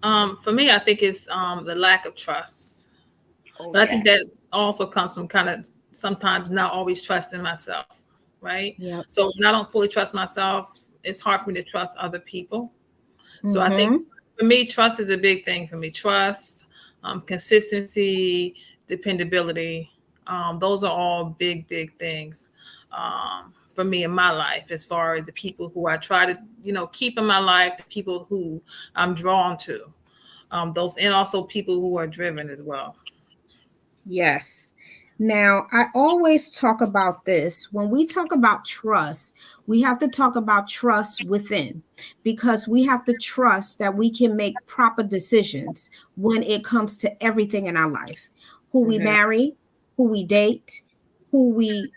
For me, I think it's the lack of trust. Oh, But I think yes. that also comes from kind of sometimes not always trusting myself, right? Yep. So when I don't fully trust myself, it's hard for me to trust other people. So I think Mm-hmm. for me, trust is a big thing for me. Trust, consistency, dependability. Those are all big, big things for me in my life, as far as the people who I try to, keep in my life, the people who I'm drawn to. Those, and also people who are driven as well. Yes. Now, I always talk about this. When we talk about trust, we have to talk about trust within because we have to trust that we can make proper decisions when it comes to everything in our life. Who we Mm-hmm. marry, who we date, who we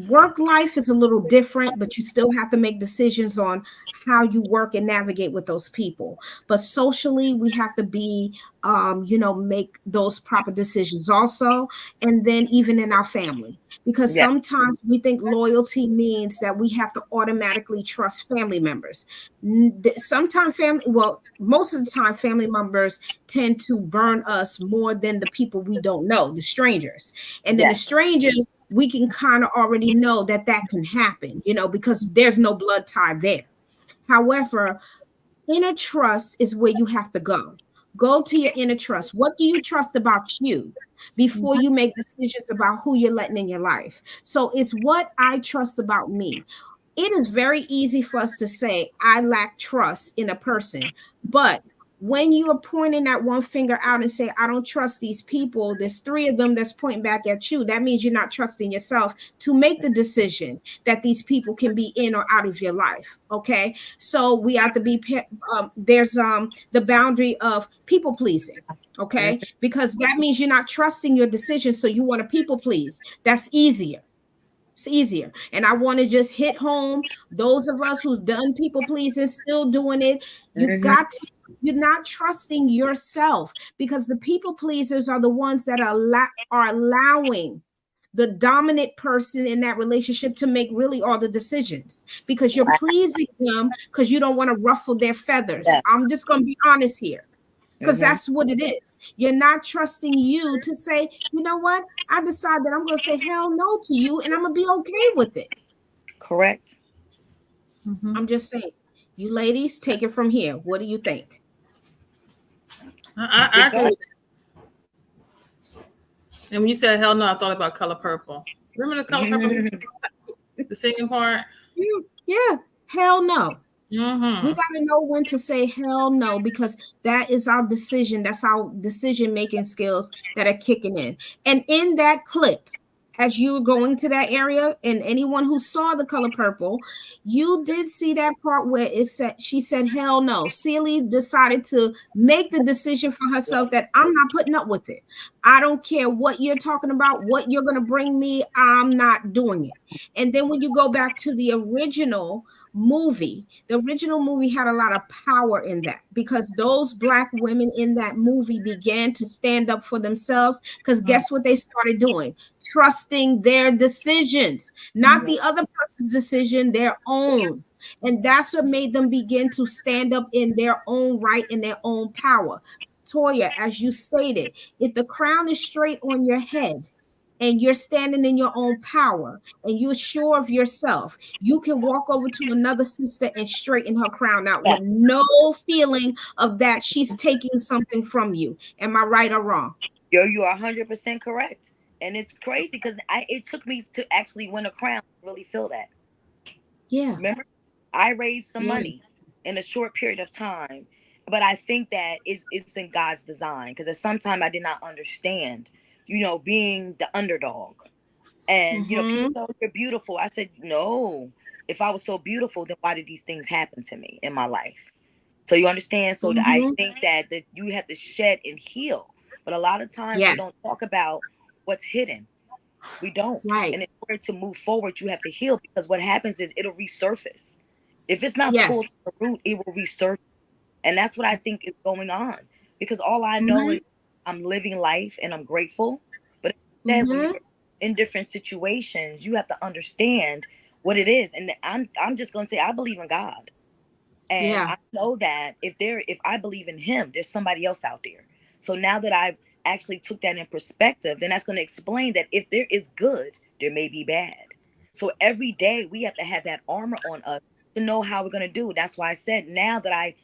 work life is a little different, but you still have to make decisions on how you work and navigate with those people. But socially, we have to be make those proper decisions also. And then even in our family, because Yeah. sometimes we think loyalty means that we have to automatically trust family members. Sometimes most of the time, family members tend to burn us more than the people we don't know, the strangers. And then the Yes. strangers, we can kind of already know that can happen, because there's no blood tie there. However, inner trust is where you have to go. Go to your inner trust. What do you trust about you before you make decisions about who you're letting in your life? So it's what I trust about me. It is very easy for us to say, I lack trust in a person. But when you are pointing that one finger out and say, I don't trust these people, there's three of them that's pointing back at you. That means you're not trusting yourself to make the decision that these people can be in or out of your life. Okay. So we have to be, there's the boundary of people pleasing. Okay. Because that means you're not trusting your decision. So you want to people please. That's easier. It's easier. And I want to just hit home those of us who've done people pleasing, still doing it. You got to, you're not trusting yourself, because the people pleasers are the ones that are allowing the dominant person in that relationship to make really all the decisions, because you're pleasing them because you don't want to ruffle their feathers. I'm just going to be honest here, because that's what it is. You're not trusting you to say, you know what? I decide that I'm going to say hell no to you, and I'm going to be okay with it. Correct. I'm just saying. You ladies, take it from here. What do you think? I agree with that. And when you said hell no, I thought about Color Purple. Remember the Color Purple? The singing part? Yeah. Hell no. We Mm-hmm. got to know when to say hell no, because that is our decision. That's our decision-making skills that are kicking in. And in that clip, as you were going to that area, and anyone who saw The Color Purple, you did see that part where it said, she said hell no. Celie decided to make the decision for herself that I'm not putting up with it. I don't care what you're talking about, what you're going to bring me, I'm not doing it. And then when you go back to the original movie had a lot of power in that, because those Black women in that movie began to stand up for themselves, because guess what they started doing? Trusting their decisions, not the other person's decision, their own. And that's what made them begin to stand up in their own right and their own power. Toya, as you stated, if the crown is straight on your head and you're standing in your own power and you're sure of yourself, you can walk over to another sister and straighten her crown out with no feeling of that she's taking something from you. Am I right or wrong? You are 100% correct. And it's crazy because it took me to actually win a crown to really feel that. Yeah. Remember, I raised some money in a short period of time, but I think that it's in God's design, because at some time I did not understand, being the underdog. And, people say, oh, you're beautiful. I said, no, if I was so beautiful, then why did these things happen to me in my life? So you understand? So I think that you have to shed and heal. But a lot of times we don't talk about what's hidden. We don't. Right. And in order to move forward, you have to heal, because what happens is it'll resurface. If it's not pulled to the root, it will resurface. And that's what I think is going on. Because all I know is I'm living life and I'm grateful. But instead, when you're in different situations, you have to understand what it is. And I'm just gonna say I believe in God. And I know that if I believe in him, there's somebody else out there. So now that I've actually took that in perspective, then that's going to explain that if there is good, there may be bad. So every day we have to have that armor on us to know how we're going to do. That's why I said, now that I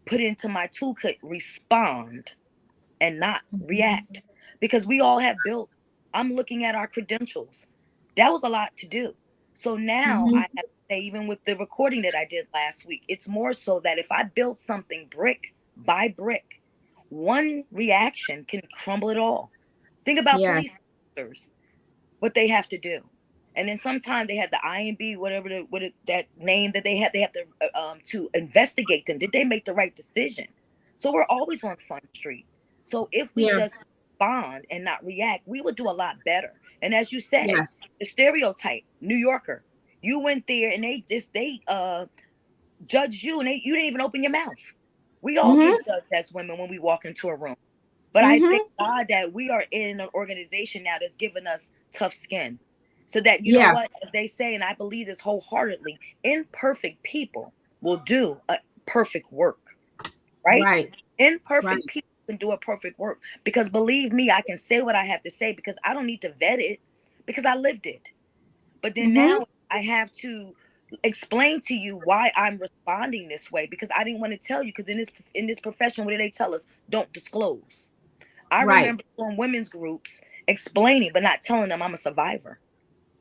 put it into my toolkit, respond and not react, because we all have built. I'm looking at our credentials. That was a lot to do. So now I have to say, even with the recording that I did last week, it's more so that if I build something brick by brick, one reaction can crumble it all. Think about police officers, what they have to do. And then sometimes they have the IMB, whatever that name that they have to investigate them. Did they make the right decision? So we're always on Front Street. So if we just respond and not react, we would do a lot better. And as you said, the stereotype, New Yorker, you went there and they judged you, and you didn't even open your mouth. We all get judged as women when we walk into a room. But I thank God that we are in an organization now that's given us tough skin. So that, you know what, as they say, and I believe this wholeheartedly, imperfect people will do a perfect work. Right? Imperfect people can do a perfect work. Because believe me, I can say what I have to say because I don't need to vet it, because I lived it. But then now I have to explain to you why I'm responding this way, because I didn't want to tell you, because in this profession, what do they tell us? Don't disclose. I Right. remember on women's groups explaining, but not telling them I'm a survivor.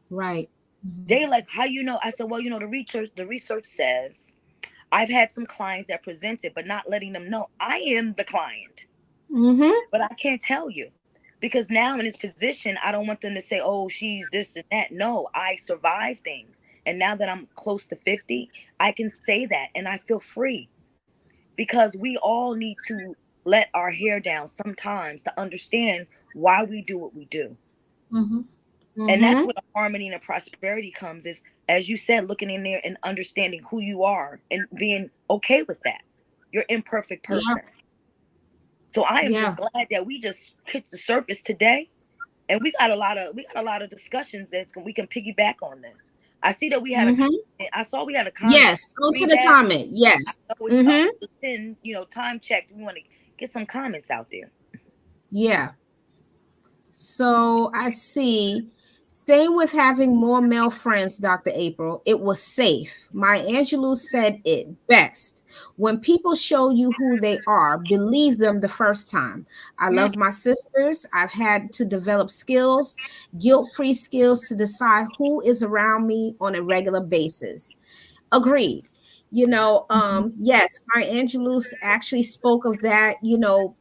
Right. They like, how you know? I said, well, the research says I've had some clients that presented, but not letting them know I am the client. But I can't tell you, because now in this position, I don't want them to say, oh, she's this and that. No, I survive things. And now that I'm close to 50, I can say that, and I feel free, because we all need to let our hair down sometimes to understand why we do what we do. And that's where the harmony and the prosperity comes, is, as you said, looking in there and understanding who you are and being okay with that. You're an imperfect person. Yeah. So I am just glad that we just hit the surface today, and we got a lot of discussions that we can piggyback on this. I see that we had a comment. I saw we had a comment. Yes, go to the comment. Yes. Time checked. We want to get some comments out there. Yeah. So I see, staying with having more male friends, Dr. April, it was safe. Maya Angelou said it best. When people show you who they are, believe them the first time. I love my sisters. I've had to develop skills, guilt-free skills, to decide who is around me on a regular basis. Agreed. Yes, Maya Angelou actually spoke of that.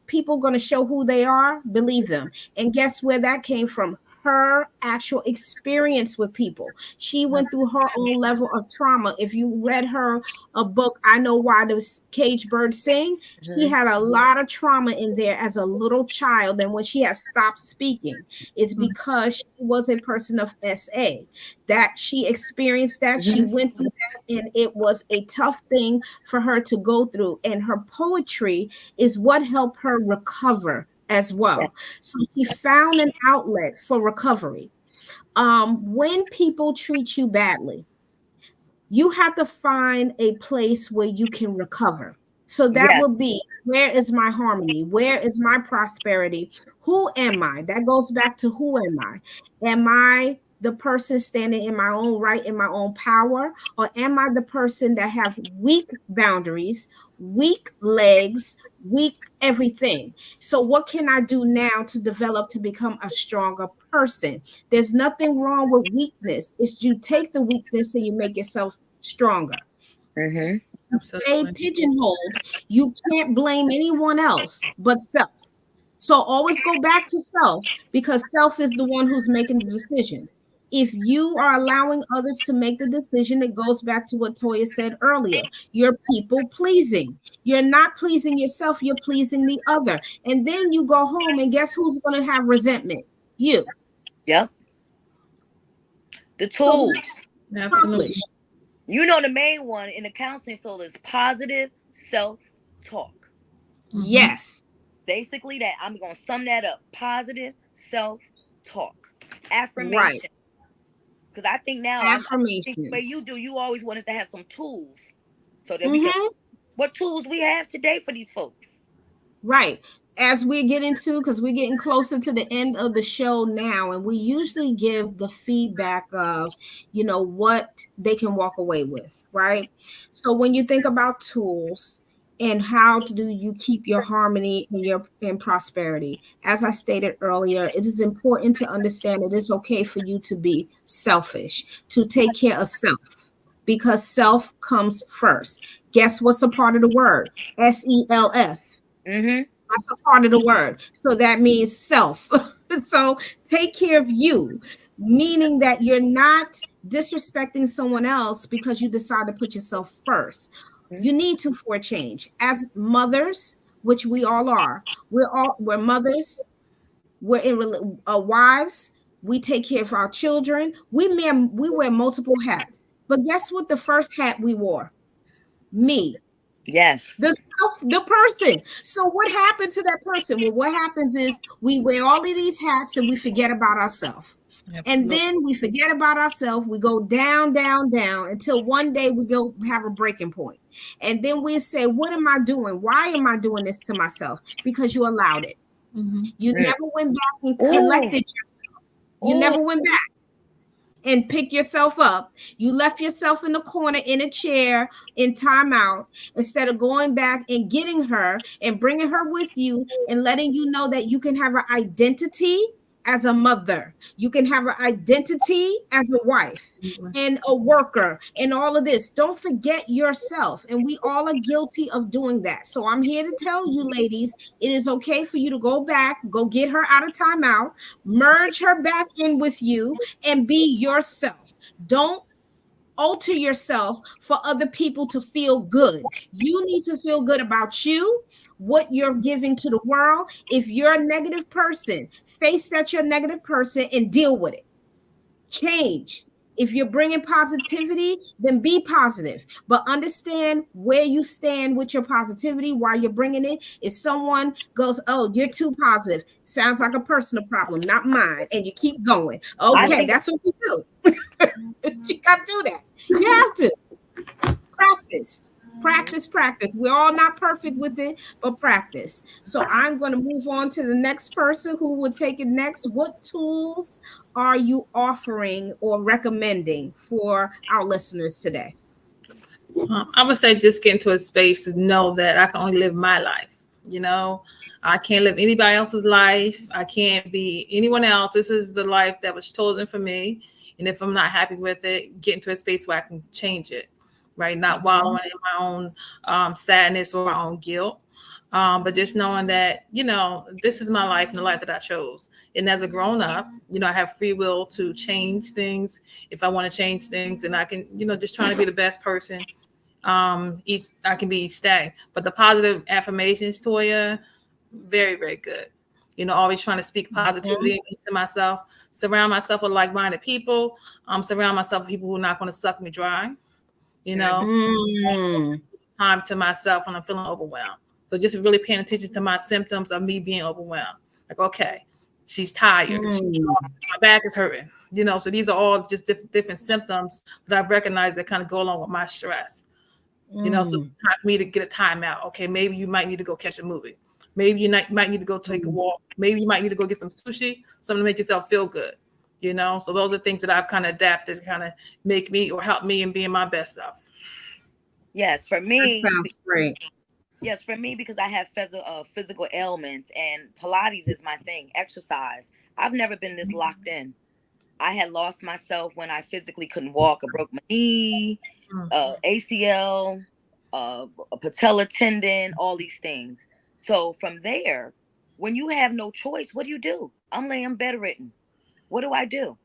People going to show who they are, believe them. And guess where that came from? Her actual experience with people. She went through her own level of trauma. If you read her a book, I Know Why the Caged Birds Sing, she had a lot of trauma in there as a little child. And when she has stopped speaking, it's because she was a person of SA, that she experienced that. She went through that, and it was a tough thing for her to go through. And her poetry is what helped her recover as well. So she found an outlet for recovery. When people treat you badly, you have to find a place where you can recover. So that would be, where is my harmony? Where is my prosperity? Who am I? That goes back to, who am I? Am I the person standing in my own right, in my own power? Or am I the person that have weak boundaries, weak legs, weak everything? So what can I do now to develop to become a stronger person? There's nothing wrong with weakness. It's you take the weakness and you make yourself stronger. Stay pigeonholed. You can't blame anyone else but self. So always go back to self, because self is the one who's making the decisions. If you are allowing others to make the decision, it goes back to what Toya said earlier. You're people pleasing. You're not pleasing yourself. You're pleasing the other. And then you go home, and guess who's going to have resentment? You. Yep. The tools. Absolutely. The main one in the counseling field is positive self-talk. Yes. Basically, that I'm going to sum that up. Positive self-talk. Affirmation. Right. Because I think now, affirmation. The way you do, you always want us to have some tools. So that we can, what tools we have today for these folks. Right. As we get into, because we're getting closer to the end of the show now, and we usually give the feedback of, what they can walk away with, right? So when you think about tools and how do you keep your harmony and prosperity, as I stated earlier, it is important to understand it is okay for you to be selfish, to take care of self, because self comes first. Guess what's a part of the word? SELF. That's a part of the word. So that means self. So take care of you, meaning that you're not disrespecting someone else because you decide to put yourself first. You need to for change. As mothers, which we all are, we're mothers, we're in wives, we take care of our children. We wear multiple hats. But guess what the first hat we wore? Me. Yes. The person. So what happened to that person? Well, what happens is we wear all of these hats and we forget about ourselves. And then we forget about ourselves. We go down, down, down until one day we go have a breaking point. And then we say, what am I doing? Why am I doing this to myself? Because you allowed it. You never went back and collected yourself. You never went back. and pick yourself up. You left yourself in the corner in a chair in timeout instead of going back and getting her and bringing her with you and letting you know that you can have an identity as a mother. You can have an identity as a wife and a worker and all of this. Don't forget yourself. And we all are guilty of doing that. So I'm here to tell you, ladies, it is okay for you to go back, go get her out of timeout, merge her back in with you, and be yourself. Don't alter yourself for other people to feel good. You need to feel good about you, what you're giving to the world. If you're a negative person, face that you're a negative person and deal with it. Change. If you're bringing positivity, then be positive, but understand where you stand with your positivity while you're bringing it. If someone goes, "Oh, you're too positive," sounds like a personal problem, not mine, and you keep going. Okay, that's what we do. You got to do that. You have to practice. We're all not perfect with it, but practice. So I'm going to move on to the next person who would take it next. What tools are you offering or recommending for our listeners today? I would say just get into a space to know that I can only live my life. I can't live anybody else's life. I can't be anyone else. This is the life that was chosen for me. And if I'm not happy with it, get into a space where I can change it, right? Not wallowing in my own sadness or my own guilt. But just knowing that, this is my life and the life that I chose. And as a grown up, I have free will to change things if I want to change things. And I can, just trying to be the best person I can be each day. But the positive affirmations, Toya, very, very good. Always trying to speak positivity into myself, surround myself with like-minded people, surround myself with people who are not going to suck me dry, time to myself when I'm feeling overwhelmed. So just really paying attention to my symptoms of me being overwhelmed. Like, okay, she's tired. My back is hurting. So these are all just different symptoms that I've recognized that kind of go along with my stress. So it's time for me to get a timeout. Okay, maybe you might need to go catch a movie. Maybe you might need to go take a walk. Maybe you might need to go get some sushi, something to make yourself feel good. So those are things that I've kind of adapted to kind of make me or help me in being my best self. Yes, for me. That sounds great. Yes, for me, because I have physical ailments and Pilates is my thing, exercise. I've never been this locked in. I had lost myself when I physically couldn't walk. I broke my knee, ACL, a patella tendon, all these things. So from there, when you have no choice, what do? I'm laying bedridden. What do I do?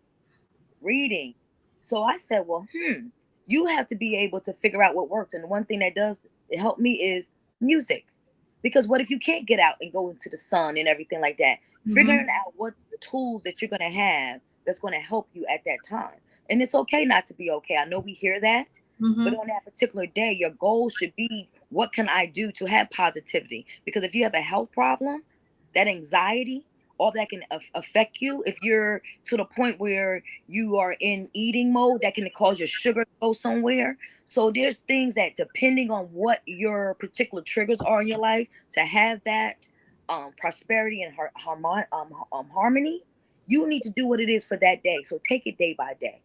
Reading. So I said, well, you have to be able to figure out what works. And the one thing that does help me is music. Because what if you can't get out and go into the sun and everything like that? Figuring out what tools that you're going to have that's going to help you at that time. And it's okay not to be okay. I know we hear that. But on that particular day, your goal should be, what can I do to have positivity? Because if you have a health problem, that anxiety, all that can affect you. If you're to the point where you are in eating mode, that can cause your sugar to go somewhere. So there's things that, depending on what your particular triggers are in your life, to have that prosperity and harmony, you need to do what it is for that day. So take it day by day,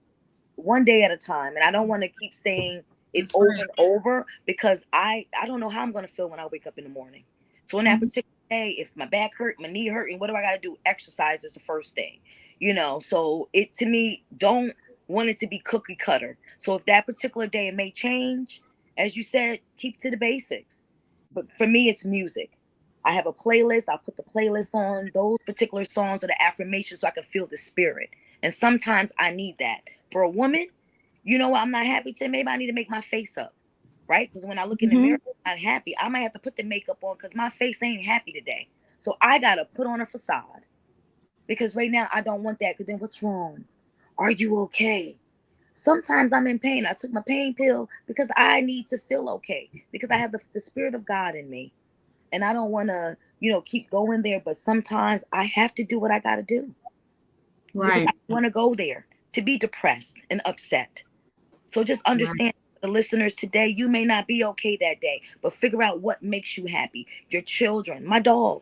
one day at a time. And I don't want to keep saying it over and over, because I don't know how I'm going to feel when I wake up in the morning. So in that particular day, if my back hurt, my knee hurt, and what do I got to do? Exercise is the first thing, so it, to me, don't want it to be cookie cutter. So if that particular day, it may change, as you said, keep to the basics. But for me, it's music. I have a playlist. I'll put the playlist on those particular songs or the affirmations so I can feel the spirit. And sometimes I need that. For a woman, I'm not happy today. Maybe I need to make my face up, right? Because when I look in the mirror, I'm not happy. I might have to put the makeup on because my face ain't happy today. So I got to put on a facade, because right now I don't want that. Because then what's wrong? Are you okay? Sometimes I'm in pain. I took my pain pill because I need to feel okay, because I have the spirit of God in me. And I don't want to, keep going there. But sometimes I have to do what I got to do. Right. Because I want to go there to be depressed and upset. So just understand, the listeners today, you may not be okay that day, but figure out what makes you happy. Your children, my dog.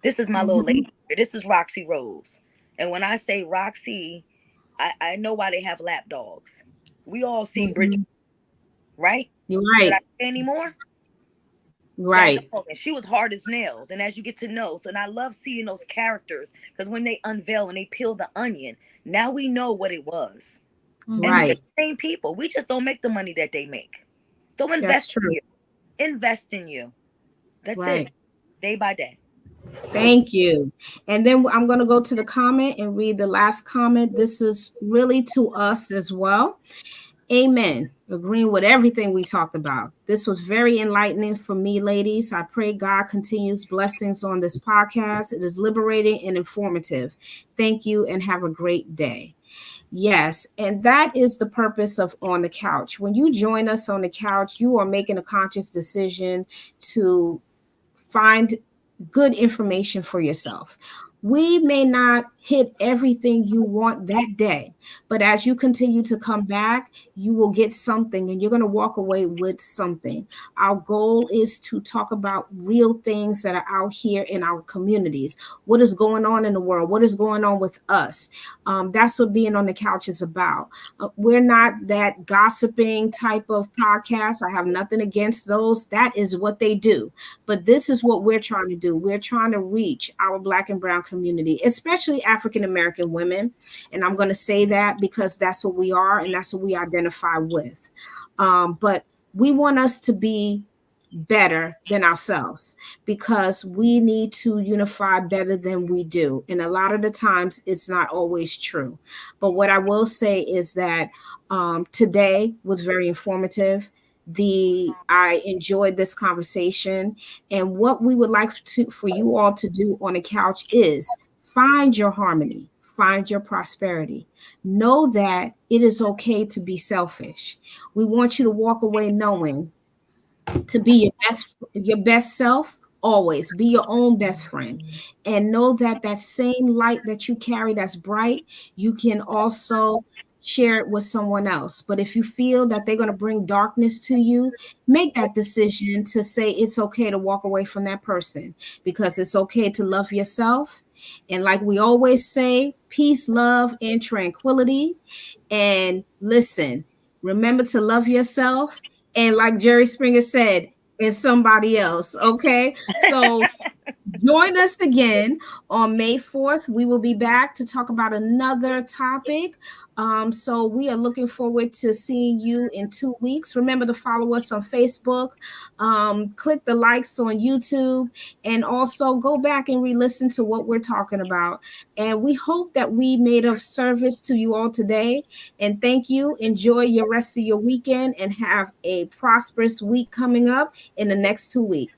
This is my little lady. This is Roxy Rose. And when I say Roxy, I know why they have lap dogs. We all seen Bridget, right? You're right. Anymore? Right. And she was hard as nails. And as you get to know, so and I love seeing those characters, because when they unveil and they peel the onion, now we know what it was. Right. And they're the same people. We just don't make the money that they make. So invest in you. Invest in you. That's it. Day by day. Thank you. And then I'm going to go to the comment and read the last comment. This is really to us as well. Amen. Agreeing with everything we talked about. This was very enlightening for me, ladies. I pray God continues blessings on this podcast. It is liberating and informative. Thank you and have a great day. Yes, and that is the purpose of On the Couch. When you join us on the couch, you are making a conscious decision to find good information for yourself. We may not hit everything you want that day, but as you continue to come back, you will get something and you're going to walk away with something. Our goal is to talk about real things that are out here in our communities. What is going on in the world? What is going on with us? That's what being on the couch is about. We're not that gossiping type of podcast. I have nothing against those. That is what they do. But this is what we're trying to do. We're trying to reach our Black and Brown community, especially African American women. And I'm going to say that because that's what we are and that's what we identify with. But we want us to be better than ourselves because we need to unify better than we do. And a lot of the times it's not always true. But what I will say is that today was very informative. I enjoyed this conversation, and what we would like for you all to do on the couch is find your harmony, find your prosperity. Know that it is okay to be selfish. We want you to walk away knowing to be your best self. Always be your own best friend, and know that that same light that you carry that's bright, you can also share it with someone else. But if you feel that they're going to bring darkness to you, make that decision to say it's okay to walk away from that person, because it's okay to love yourself. And like we always say, peace, love, and tranquility. And listen, remember to love yourself. And like Jerry Springer said, and somebody else. Okay. So join us again on May 4th. We will be back to talk about another topic. So we are looking forward to seeing you in 2 weeks. Remember to follow us on Facebook, click the likes on YouTube, and also go back and re-listen to what we're talking about. And we hope that we made of service to you all today. And thank you. Enjoy your rest of your weekend and have a prosperous week coming up in the next 2 weeks.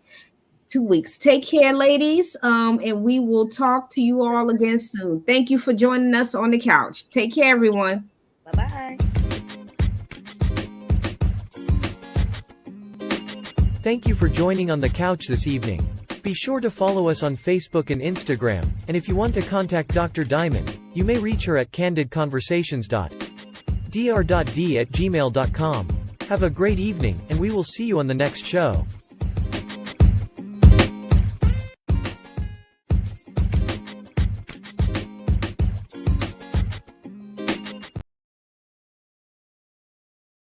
2 weeks. Take care, ladies. And we will talk to you all again soon. Thank you for joining us on the couch. Take care, everyone. Bye-bye. Thank you for joining on the couch this evening. Be sure to follow us on Facebook and Instagram. And if you want to contact Dr. Diamond, you may reach her at candidconversations.dr.d@gmail.com. Have a great evening, and we will see you on the next show.